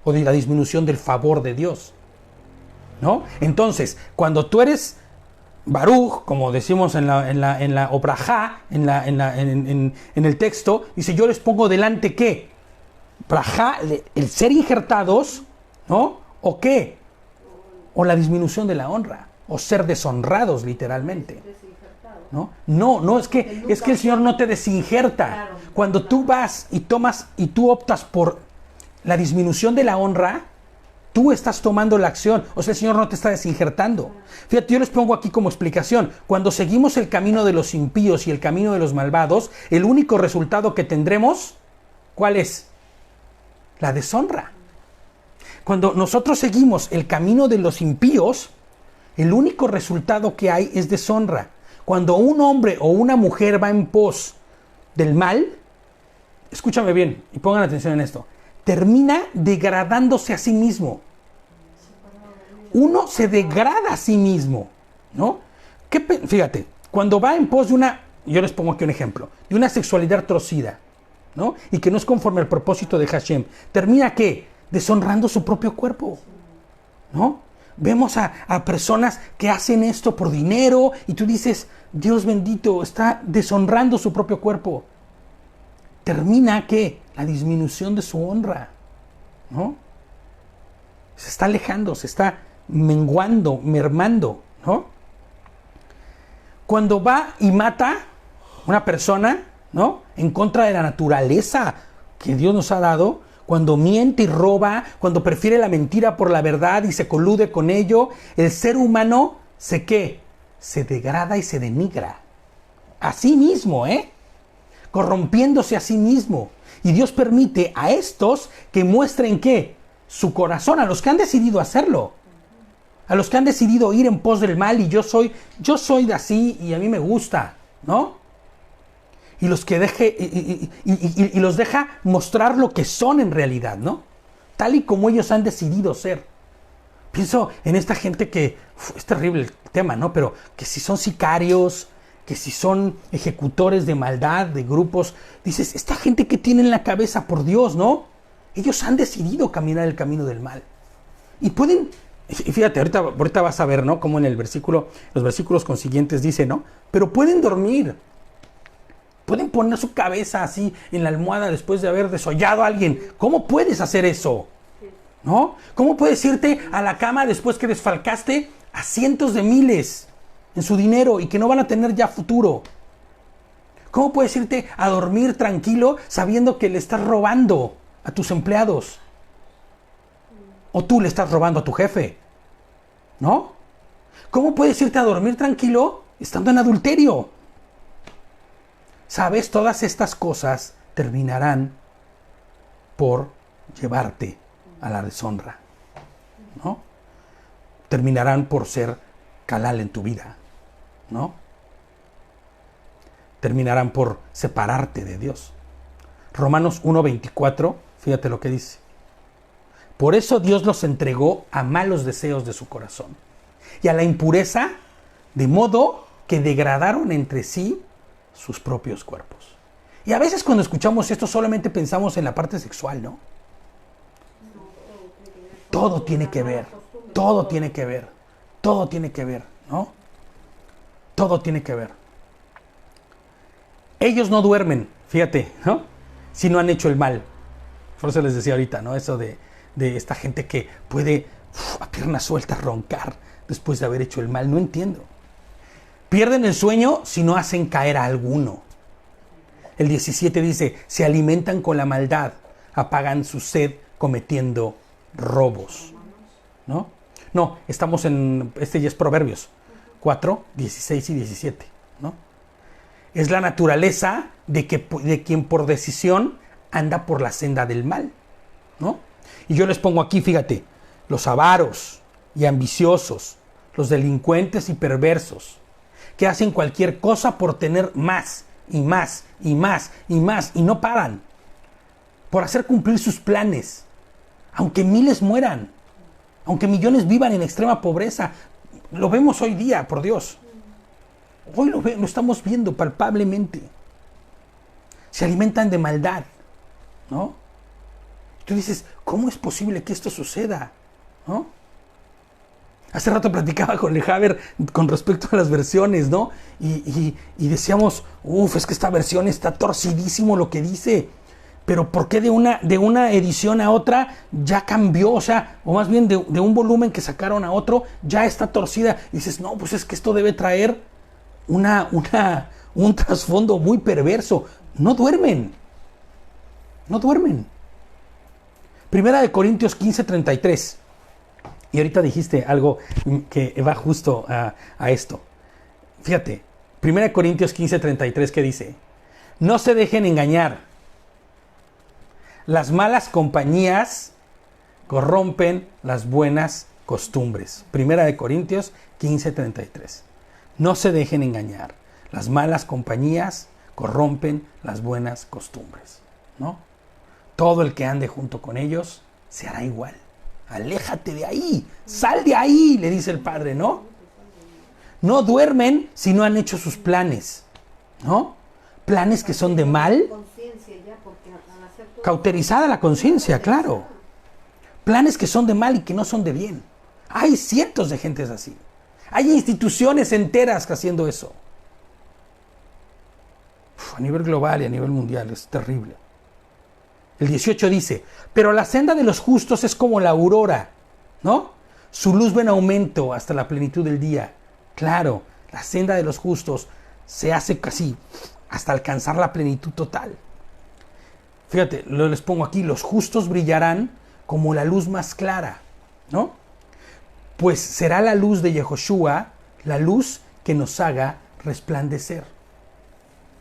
o de la disminución del favor de Dios, ¿no? Entonces, cuando tú eres Baruch, como decimos en la obrajá, en el texto, dice, yo les pongo delante ¿qué? Brajá, el ser injertados, ¿no? ¿O qué? O la disminución de la honra, o ser deshonrados literalmente. No, es que el Señor no te desinjerta. Claro. Cuando tú vas y tomas y tú optas por la disminución de la honra, tú estás tomando la acción. O sea, el Señor no te está desinjertando. Fíjate, yo les pongo aquí como explicación. Cuando seguimos el camino de los impíos y el camino de los malvados, el único resultado que tendremos, ¿cuál es? La deshonra. Cuando nosotros seguimos el camino de los impíos, el único resultado que hay es deshonra. Cuando un hombre o una mujer va en pos del mal, escúchame bien y pongan atención en esto, termina degradándose a sí mismo. Uno se degrada a sí mismo, ¿no? Fíjate, cuando va en pos de una, yo les pongo aquí un ejemplo, de una sexualidad torcida, ¿no? Y que no es conforme al propósito de Hashem, termina ¿qué? Deshonrando su propio cuerpo, ¿no? Vemos a personas que hacen esto por dinero y tú dices, Dios bendito, está deshonrando su propio cuerpo. Termina ¿qué? La disminución de su honra, ¿no? Se está alejando, se está menguando, mermando, ¿no? Cuando va y mata una persona, ¿no? En contra de la naturaleza que Dios nos ha dado, cuando miente y roba, cuando prefiere la mentira por la verdad y se colude con ello, el ser humano ¿qué? Se degrada y se denigra. A sí mismo, corrompiéndose a sí mismo. Y Dios permite a estos que muestren ¿qué? Su corazón, a los que han decidido hacerlo. A los que han decidido ir en pos del mal y yo soy de así y a mí me gusta, ¿no? Y los que y los deja mostrar lo que son en realidad, ¿no? Tal y como ellos han decidido ser. Pienso en esta gente que, es terrible el tema, ¿no? Pero que si son sicarios, que si son ejecutores de maldad, de grupos, dices, esta gente que tiene en la cabeza, por Dios, ¿no? Ellos han decidido caminar el camino del mal. Y pueden, y fíjate, ahorita vas a ver, ¿no? Como en los versículos consiguientes dice, ¿no? Pero pueden dormir. Pueden poner su cabeza así en la almohada después de haber desollado a alguien. ¿Cómo puedes hacer eso? ¿No? ¿Cómo puedes irte a la cama después que desfalcaste a cientos de miles en su dinero y que no van a tener ya futuro? ¿Cómo puedes irte a dormir tranquilo sabiendo que le estás robando a tus empleados? O tú le estás robando a tu jefe, ¿no? ¿Cómo puedes irte a dormir tranquilo estando en adulterio? ¿Sabes? Todas estas cosas terminarán por llevarte a la deshonra, ¿no? Terminarán por ser kalal en tu vida, ¿no? Terminarán por separarte de Dios. Romanos 1:24, fíjate lo que dice. Por eso Dios los entregó a malos deseos de su corazón y a la impureza de modo que degradaron entre sí sus propios cuerpos. Y a veces cuando escuchamos esto solamente pensamos en la parte sexual, ¿no? Todo tiene que ver, todo tiene que ver, todo tiene que ver, ¿no? Todo tiene que ver. Ellos no duermen, fíjate, ¿no? Si no han hecho el mal. Por eso les decía ahorita, ¿no? Eso de esta gente que puede a pierna suelta roncar después de haber hecho el mal. No entiendo. Pierden el sueño si no hacen caer a alguno. El 17 dice, se alimentan con la maldad, apagan su sed cometiendo robos. ¿No? No, estamos en, este ya es Proverbios 4, 16 y 17, ¿no? Es la naturaleza de quien por decisión anda por la senda del mal, ¿no? Y yo les pongo aquí, fíjate, los avaros y ambiciosos, los delincuentes y perversos, que hacen cualquier cosa por tener más y más y más y más y no paran, por hacer cumplir sus planes, aunque miles mueran, aunque millones vivan en extrema pobreza. Lo vemos hoy día, por Dios. Hoy lo estamos viendo palpablemente. Se alimentan de maldad, ¿no? Tú dices, ¿cómo es posible que esto suceda? ¿No? Hace rato platicaba con Lejaver con respecto a las versiones, ¿no? Y decíamos, es que esta versión está torcidísimo lo que dice. Pero ¿por qué de una edición a otra ya cambió? O sea, o más bien de un volumen que sacaron a otro, ya está torcida. Y dices, no, pues es que esto debe traer un trasfondo muy perverso. No duermen. No duermen. Primera de Corintios 15, 33. Y ahorita dijiste algo que va justo a esto. Fíjate, Primera de Corintios 15, 33, ¿qué dice? No se dejen engañar. Las malas compañías corrompen las buenas costumbres. Primera de Corintios 15, 33. No se dejen engañar. Las malas compañías corrompen las buenas costumbres, ¿no? Todo el que ande junto con ellos se hará igual. Aléjate de ahí, sal de ahí, le dice el Padre, ¿no? No duermen si no han hecho sus planes, ¿no? Planes que son de mal. Cauterizada la conciencia, claro. Planes que son de mal y que no son de bien. Hay cientos de gentes así. Hay instituciones enteras haciendo eso. A nivel global y a nivel mundial es terrible. El 18 dice, pero la senda de los justos es como la aurora, ¿no? Su luz va en aumento hasta la plenitud del día. Claro, la senda de los justos se hace casi hasta alcanzar la plenitud total. Fíjate, les pongo aquí, los justos brillarán como la luz más clara, ¿no? Pues será la luz de Yehoshua, la luz que nos haga resplandecer.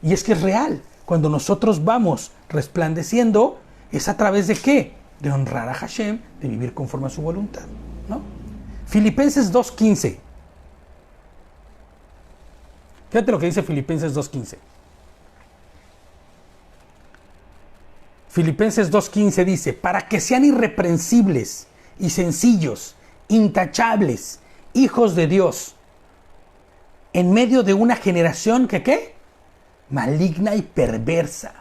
Y es que es real, cuando nosotros vamos resplandeciendo, ¿es a través de qué? De honrar a Hashem, de vivir conforme a su voluntad, ¿no? Filipenses 2.15. Fíjate lo que dice Filipenses 2.15. Filipenses 2.15 dice, para que sean irreprensibles y sencillos, intachables, hijos de Dios, en medio de una generación que, ¿qué? Maligna y perversa,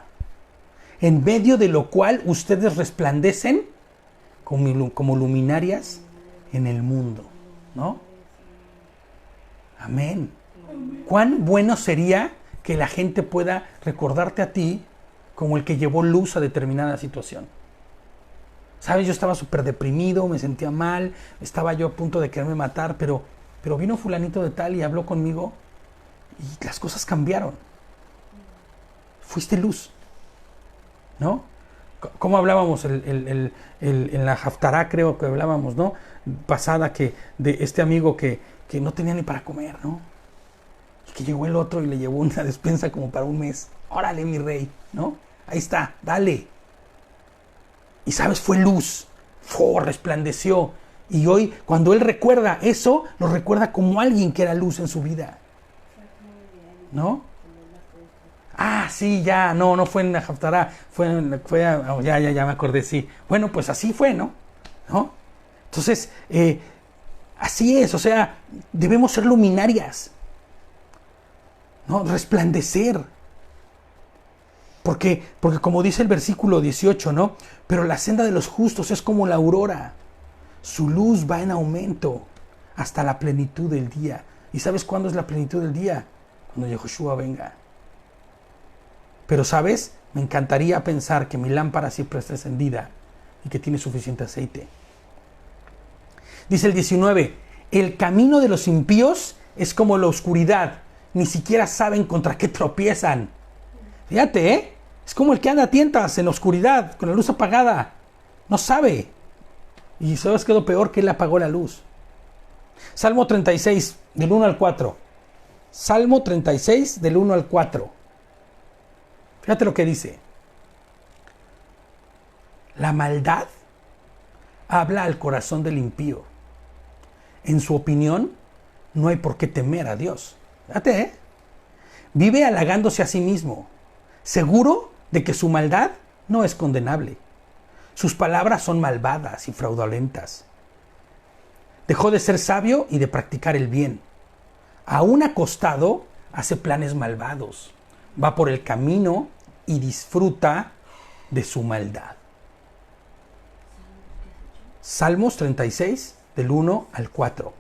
en medio de lo cual ustedes resplandecen como luminarias en el mundo, ¿no? Amén. ¿Cuán bueno sería que la gente pueda recordarte a ti como el que llevó luz a determinada situación? ¿Sabes? Yo estaba súper deprimido, me sentía mal, estaba yo a punto de quererme matar, pero vino fulanito de tal y habló conmigo y las cosas cambiaron. Fuiste luz, ¿no? ¿Cómo hablábamos en la Haftará, creo que hablábamos, ¿no? Pasada, que de este amigo que no tenía ni para comer, ¿no? Y que llegó el otro y le llevó una despensa como para un mes. Órale, mi rey, ¿no? Ahí está, dale. Y sabes, fue luz, resplandeció. Y hoy, cuando él recuerda eso, lo recuerda como alguien que era luz en su vida, ¿no? Ah, sí, ya, no fue en la Haftará, ya me acordé, sí. Bueno, pues así fue, ¿no? Entonces, así es, o sea, debemos ser luminarias, ¿no? Resplandecer. Porque como dice el versículo 18, ¿no? Pero la senda de los justos es como la aurora. Su luz va en aumento hasta la plenitud del día. ¿Y sabes cuándo es la plenitud del día? Cuando Yahushua venga. Pero, ¿sabes? Me encantaría pensar que mi lámpara siempre está encendida y que tiene suficiente aceite. Dice el 19, el camino de los impíos es como la oscuridad. Ni siquiera saben contra qué tropiezan. Fíjate, ¿eh? Es como el que anda a tientas en la oscuridad, con la luz apagada. No sabe. Y ¿sabes qué es lo peor? Que él apagó la luz. Salmo 36, del 1 al 4. Salmo 36, del 1 al 4. Fíjate lo que dice. La maldad habla al corazón del impío. En su opinión, no hay por qué temer a Dios. Fíjate, ¿eh? Vive halagándose a sí mismo, seguro de que su maldad no es condenable. Sus palabras son malvadas y fraudulentas. Dejó de ser sabio y de practicar el bien. Aún acostado, hace planes malvados. Va por el camino y disfruta de su maldad. Salmos 36, del 1 al 4.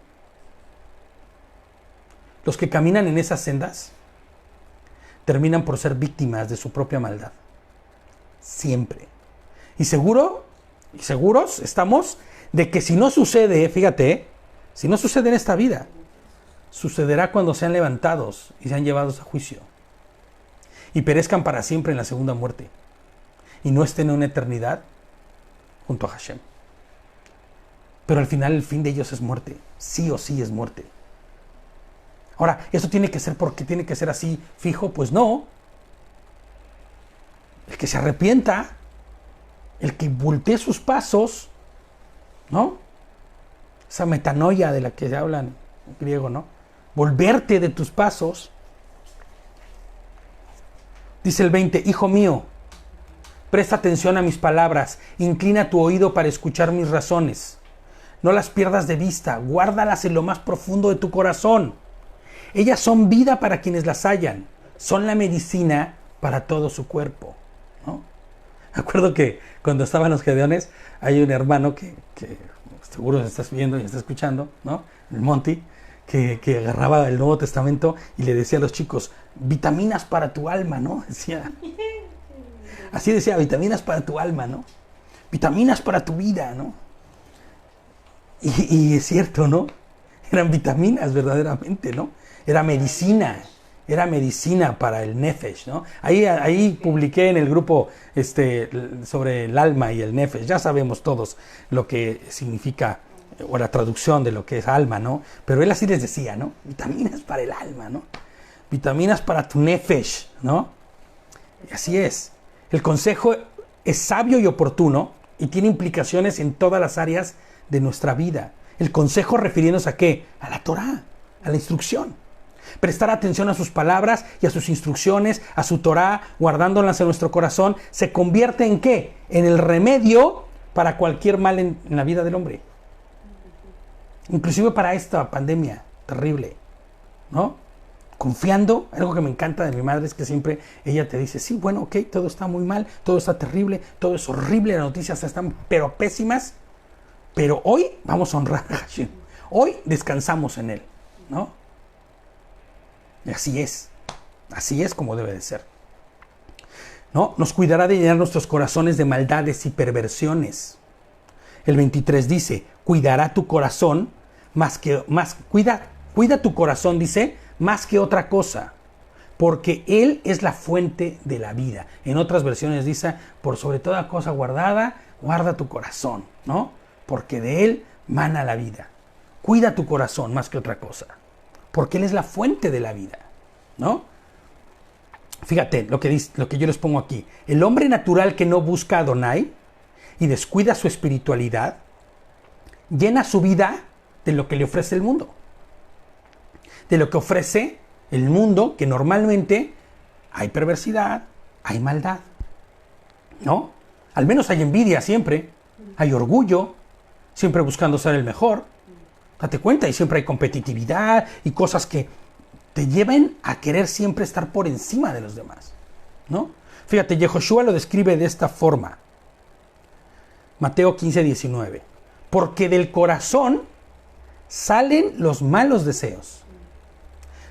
Los que caminan en esas sendas terminan por ser víctimas de su propia maldad. Siempre. Y seguros estamos de que si no sucede, fíjate, si no sucede en esta vida, sucederá cuando sean levantados y sean llevados a juicio y perezcan para siempre en la segunda muerte y no estén en una eternidad junto a Hashem. Pero al final el fin de ellos es muerte, sí o sí es muerte. Ahora, ¿esto tiene que ser porque tiene que ser así fijo? Pues no. El que se arrepienta, el que voltee sus pasos, ¿no? Esa metanoia de la que se habla en griego, ¿no? Volverte de tus pasos. Dice el 20, hijo mío, presta atención a mis palabras, inclina tu oído para escuchar mis razones. No las pierdas de vista, guárdalas en lo más profundo de tu corazón. Ellas son vida para quienes las hallan, son la medicina para todo su cuerpo, ¿no? Me acuerdo que cuando estaban los Gedeones, hay un hermano que seguro se estás viendo y está escuchando, ¿no? El Monty, que agarraba el Nuevo Testamento y le decía a los chicos, vitaminas para tu alma, ¿no? Así decía, vitaminas para tu alma, ¿no? Vitaminas para tu vida, ¿no? Y es cierto, ¿no? Eran vitaminas verdaderamente, ¿no? Era medicina para el Nefesh, ¿no? Ahí publiqué en el grupo sobre el alma y el Nefesh. Ya sabemos todos lo que significa, o la traducción de lo que es alma, ¿no? Pero él así les decía, ¿no? Vitaminas para el alma, ¿no? Vitaminas para tu Nefesh, ¿no? Y así es. El consejo es sabio y oportuno y tiene implicaciones en todas las áreas de nuestra vida. El consejo refiriéndose a ¿qué? A la Torá, a la instrucción. Prestar atención a sus palabras y a sus instrucciones, a su Torá, guardándolas en nuestro corazón, se convierte en ¿qué? En el remedio para cualquier mal en la vida del hombre. Inclusive para esta pandemia terrible, ¿no? Confiando, algo que me encanta de mi madre es que siempre ella te dice, sí, bueno, ok, todo está muy mal, todo está terrible, todo es horrible, las noticias están pero pésimas, pero hoy vamos a honrar a Hashem. Hoy descansamos en él, ¿no? Y así es como debe de ser, ¿no? Nos cuidará de llenar nuestros corazones de maldades y perversiones. El 23 dice, cuidará tu corazón cuida tu corazón, dice, más que otra cosa, porque él es la fuente de la vida. En otras versiones dice, por sobre toda cosa guardada, guarda tu corazón, ¿no? Porque de él mana la vida. Cuida tu corazón más que otra cosa, porque él es la fuente de la vida, ¿no? Fíjate lo que yo les pongo aquí. El hombre natural que no busca a Adonai y descuida su espiritualidad, llena su vida de lo que le ofrece el mundo. De lo que ofrece el mundo, que normalmente hay perversidad, hay maldad, ¿no? Al menos hay envidia siempre, hay orgullo, siempre buscando ser el mejor. Date cuenta, y siempre hay competitividad y cosas que te lleven a querer siempre estar por encima de los demás, ¿no? Fíjate, Yehoshua lo describe de esta forma. Mateo 15:19. Porque del corazón salen los malos deseos,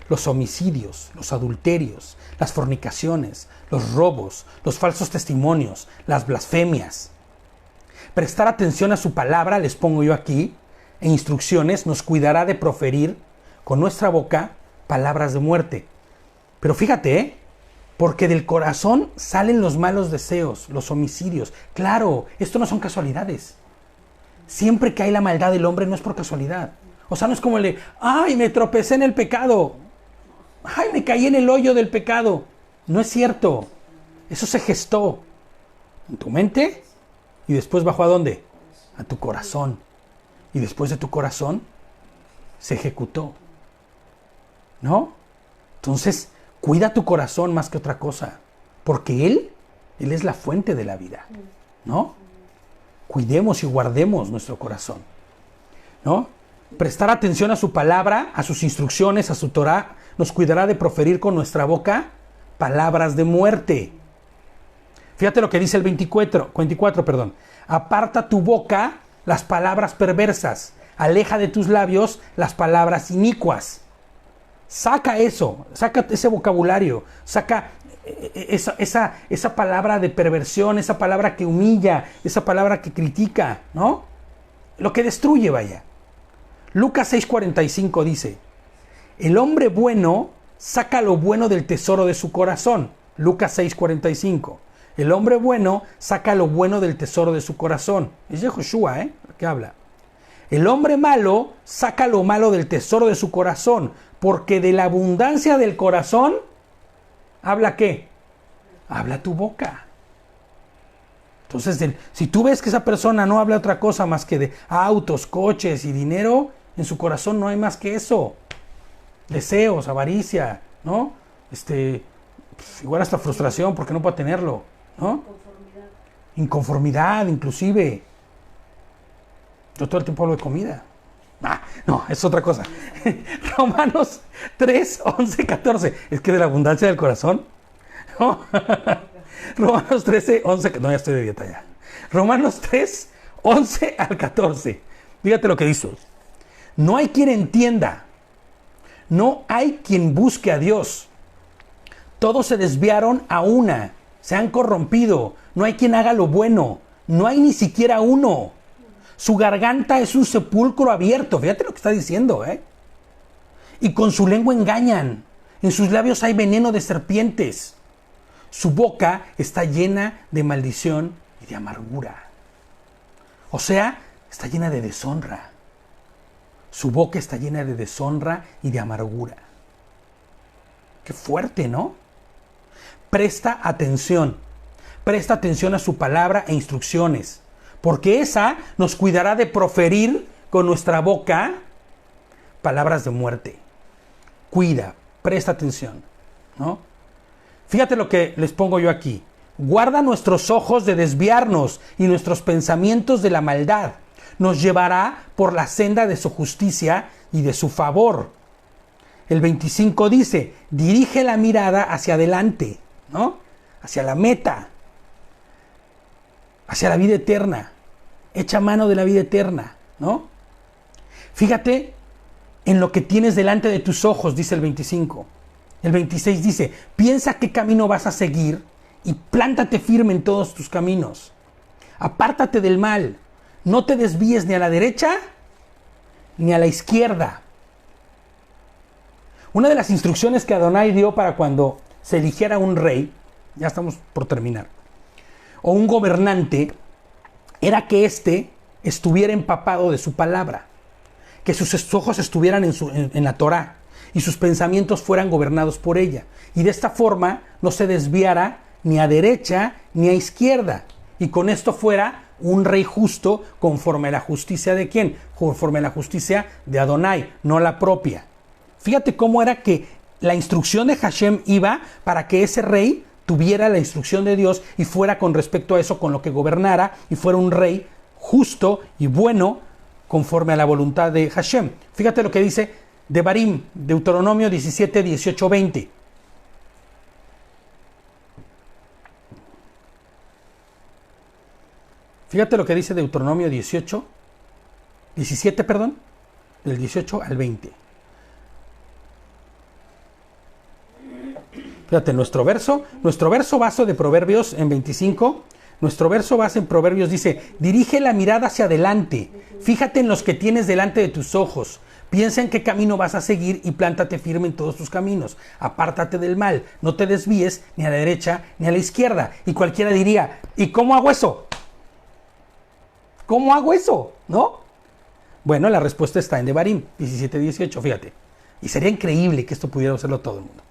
los homicidios, los adulterios, las fornicaciones, los robos, los falsos testimonios, las blasfemias. Prestar atención a su palabra, les pongo yo aquí, e instrucciones, nos cuidará de proferir con nuestra boca palabras de muerte. Pero fíjate, porque del corazón salen los malos deseos, los homicidios. Claro, esto no son casualidades. Siempre que hay la maldad del hombre no es por casualidad. O sea, no es como el de, ¡ay, me tropecé en el pecado! ¡Ay, me caí en el hoyo del pecado! No es cierto. Eso se gestó en tu mente y después bajó ¿a dónde? A tu corazón. Y después de tu corazón se ejecutó. ¿No? Entonces, cuida tu corazón más que otra cosa. Porque Él es la fuente de la vida. ¿No? Cuidemos y guardemos nuestro corazón. ¿No? Prestar atención a su palabra, a sus instrucciones, a su Torah, nos cuidará de proferir con nuestra boca palabras de muerte. Fíjate lo que dice el 24, Aparta tu boca las palabras perversas, aleja de tus labios las palabras inicuas. Saca eso, saca ese vocabulario, saca esa palabra de perversión, esa palabra que humilla, esa palabra que critica, ¿no? Lo que destruye, vaya. Lucas 6:45 dice, el hombre bueno saca lo bueno del tesoro de su corazón. Lucas 6:45. El hombre bueno saca lo bueno del tesoro de su corazón. Es Yehoshua, ¿qué habla? El hombre malo saca lo malo del tesoro de su corazón, porque de la abundancia del corazón, ¿habla qué? Habla tu boca. Entonces, si tú ves que esa persona no habla otra cosa más que de autos, coches y dinero, en su corazón no hay más que eso. Deseos, avaricia, ¿no? Igual hasta frustración porque no puede tenerlo, ¿no? Inconformidad, inclusive. Yo todo el tiempo hablo de comida. No, es otra cosa. Romanos 3:11-14. Es que de la abundancia del corazón, ¿no? Romanos 13:11. No, ya estoy de dieta ya. Romanos 3:11-14. Fíjate lo que dice. No hay quien entienda. No hay quien busque a Dios. Todos se desviaron a una. Se han corrompido. No hay quien haga lo bueno. No hay ni siquiera uno. Su garganta es un sepulcro abierto. Fíjate lo que está diciendo, Y con su lengua engañan. En sus labios hay veneno de serpientes. Su boca está llena de maldición y de amargura. O sea, está llena de deshonra. Su boca está llena de deshonra y de amargura. Qué fuerte, ¿no? Presta atención. Presta atención a su palabra e instrucciones. Porque esa nos cuidará de proferir con nuestra boca palabras de muerte. Cuida, presta atención, ¿no? Fíjate lo que les pongo yo aquí. Guarda nuestros ojos de desviarnos y nuestros pensamientos de la maldad. Nos llevará por la senda de su justicia y de su favor. El 25 dice, dirige la mirada hacia adelante, ¿no? Hacia la meta. Hacia la vida eterna. Echa mano de la vida eterna, ¿no? Fíjate en lo que tienes delante de tus ojos, dice el 25. El 26 dice, piensa qué camino vas a seguir y plántate firme en todos tus caminos. Apártate del mal. No te desvíes ni a la derecha ni a la izquierda. Una de las instrucciones que Adonai dio para cuando se eligiera un rey, ya estamos por terminar, o un gobernante, era que éste estuviera empapado de su palabra, que sus ojos estuvieran en la Torá y sus pensamientos fueran gobernados por ella. Y de esta forma no se desviara ni a derecha ni a izquierda. Y con esto fuera un rey justo conforme a la justicia de ¿quién? Conforme a la justicia de Adonai, no la propia. Fíjate cómo era que la instrucción de Hashem iba para que ese rey tuviera la instrucción de Dios y fuera con respecto a eso con lo que gobernara y fuera un rey justo y bueno conforme a la voluntad de Hashem. Fíjate lo que dice Devarim, Deuteronomio 17, 18, 20. Fíjate lo que dice Deuteronomio 17, perdón, del 18 al 20. Fíjate, nuestro verso base de Proverbios en 25, nuestro verso base en Proverbios dice, dirige la mirada hacia adelante, fíjate en los que tienes delante de tus ojos, piensa en qué camino vas a seguir y plántate firme en todos tus caminos, apártate del mal, no te desvíes ni a la derecha ni a la izquierda. Y cualquiera diría, ¿y cómo hago eso? ¿Cómo hago eso? ¿No? Bueno, la respuesta está en Devarim 17, 18, fíjate. Y sería increíble que esto pudiera hacerlo todo el mundo.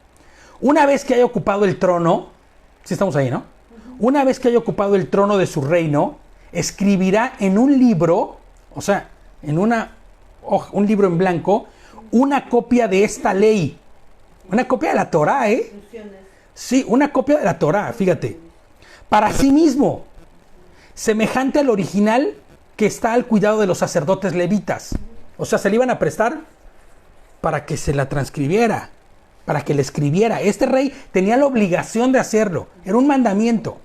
Una vez que haya ocupado el trono, sí estamos ahí, ¿no? Una vez que haya ocupado el trono de su reino, escribirá en un libro, o sea, en un libro en blanco, una copia de esta ley. Una copia de la Torá, ¿eh? Sí, una copia de la Torá, fíjate. Para sí mismo, semejante al original que está al cuidado de los sacerdotes levitas. O sea, se le iban a prestar para que se la transcribiera, para que le escribiera. Este rey tenía la obligación de hacerlo, era un mandamiento.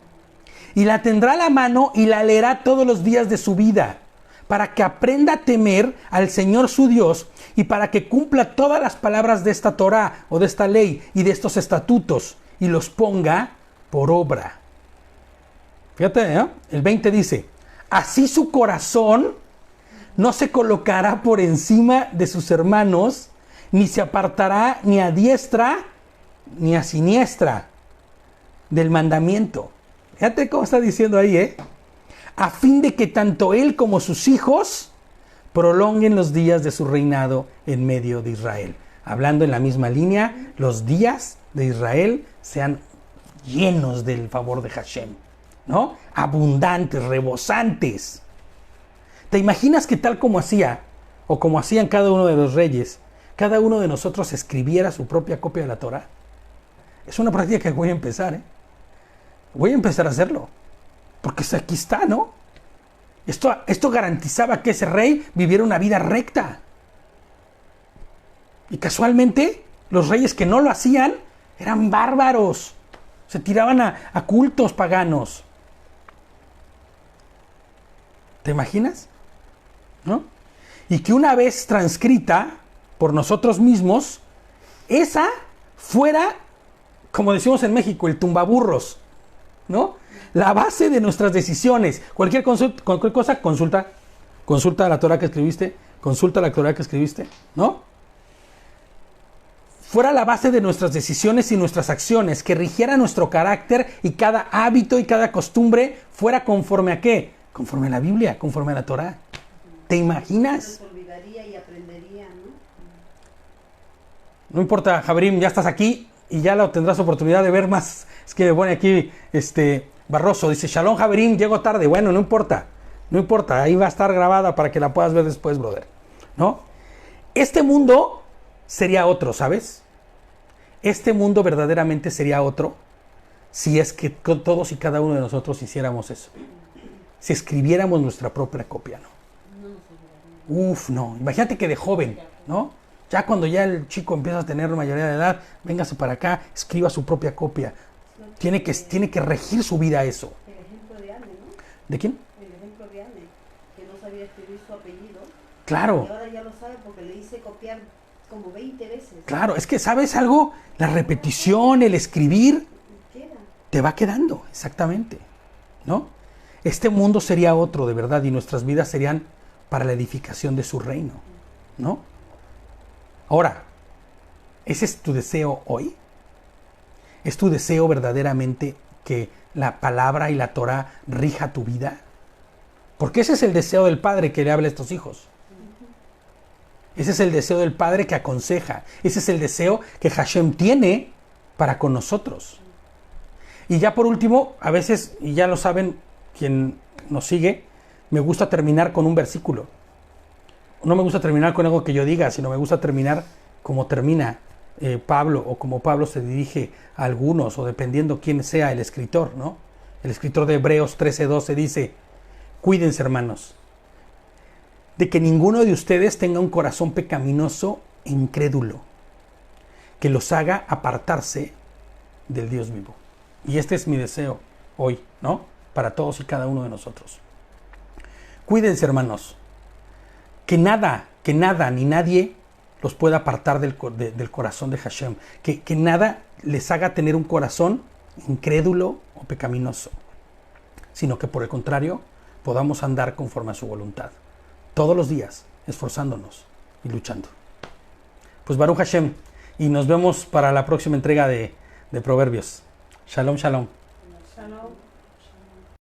Y la tendrá a la mano y la leerá todos los días de su vida, para que aprenda a temer al Señor su Dios y para que cumpla todas las palabras de esta Torá o de esta ley y de estos estatutos y los ponga por obra. Fíjate, ¿eh? El 20 dice, así su corazón no se colocará por encima de sus hermanos, ni se apartará ni a diestra ni a siniestra del mandamiento. Fíjate cómo está diciendo ahí, ¿eh? A fin de que tanto él como sus hijos prolonguen los días de su reinado en medio de Israel. Hablando en la misma línea, los días de Israel sean llenos del favor de Hashem, ¿no? Abundantes, rebosantes. ¿Te imaginas que tal como hacía, o como hacían cada uno de los reyes, cada uno de nosotros escribiera su propia copia de la Torá? Es una práctica que voy a empezar, ¿eh? Voy a empezar a hacerlo. Porque aquí está, ¿no? Esto garantizaba que ese rey viviera una vida recta. Y casualmente, los reyes que no lo hacían eran bárbaros. Se tiraban a cultos paganos. ¿Te imaginas? ¿No? Y que una vez transcrita por nosotros mismos, esa fuera, como decimos en México, el tumbaburros, ¿no? La base de nuestras decisiones. Cualquier cosa, consulta la Torá que escribiste, consulta la Torá que escribiste, ¿no? Fuera la base de nuestras decisiones y nuestras acciones, que rigiera nuestro carácter y cada hábito y cada costumbre fuera conforme a ¿qué? Conforme a la Biblia, conforme a la Torá. ¿Te imaginas? Se olvidaría y aprendería, ¿no? No importa, Jabrim, ya estás aquí y ya lo tendrás oportunidad de ver más. Es que me pone aquí, Barroso, dice, Shalom Jabrim, llego tarde. Bueno, no importa, ahí va a estar grabada para que la puedas ver después, brother, ¿no? Este mundo sería otro, ¿sabes? Este mundo verdaderamente sería otro si es que todos y cada uno de nosotros hiciéramos eso. Si escribiéramos nuestra propia copia, ¿no? Uf, no. Imagínate que de joven, ¿no? Ya cuando ya el chico empieza a tener mayoría de edad, véngase para acá, escriba su propia copia. Tiene que regir su vida eso. El ejemplo de Anne, ¿no? ¿De quién? El ejemplo de Anne, que no sabía escribir su apellido. Claro. Y ahora ya lo sabe porque le hice copiar como 20 veces. Claro, es que ¿sabes algo? La repetición, el escribir, Queda. te va quedando, exactamente, ¿no? Este mundo sería otro, de verdad, y nuestras vidas serían para la edificación de su reino, ¿no? Ahora, ¿ese es tu deseo hoy? ¿Es tu deseo verdaderamente que la palabra y la Torá rija tu vida? Porque ese es el deseo del Padre que le habla a estos hijos. Ese es el deseo del Padre que aconseja. Ese es el deseo que Hashem tiene para con nosotros. Y ya por último, a veces, y ya lo saben quien nos sigue, me gusta terminar con un versículo. No me gusta terminar con algo que yo diga, sino me gusta terminar como termina Pablo, o como Pablo se dirige a algunos, o dependiendo quién sea el escritor, ¿no? El escritor de Hebreos 13:12 dice, cuídense, hermanos, de que ninguno de ustedes tenga un corazón pecaminoso incrédulo, que los haga apartarse del Dios vivo. Y este es mi deseo hoy, ¿no? Para todos y cada uno de nosotros. Cuídense, hermanos, que nada ni nadie los pueda apartar del corazón de Hashem, que nada les haga tener un corazón incrédulo o pecaminoso, sino que por el contrario podamos andar conforme a su voluntad, todos los días, esforzándonos y luchando. Pues Baruch Hashem, y nos vemos para la próxima entrega de Proverbios. Shalom, shalom. Shalom.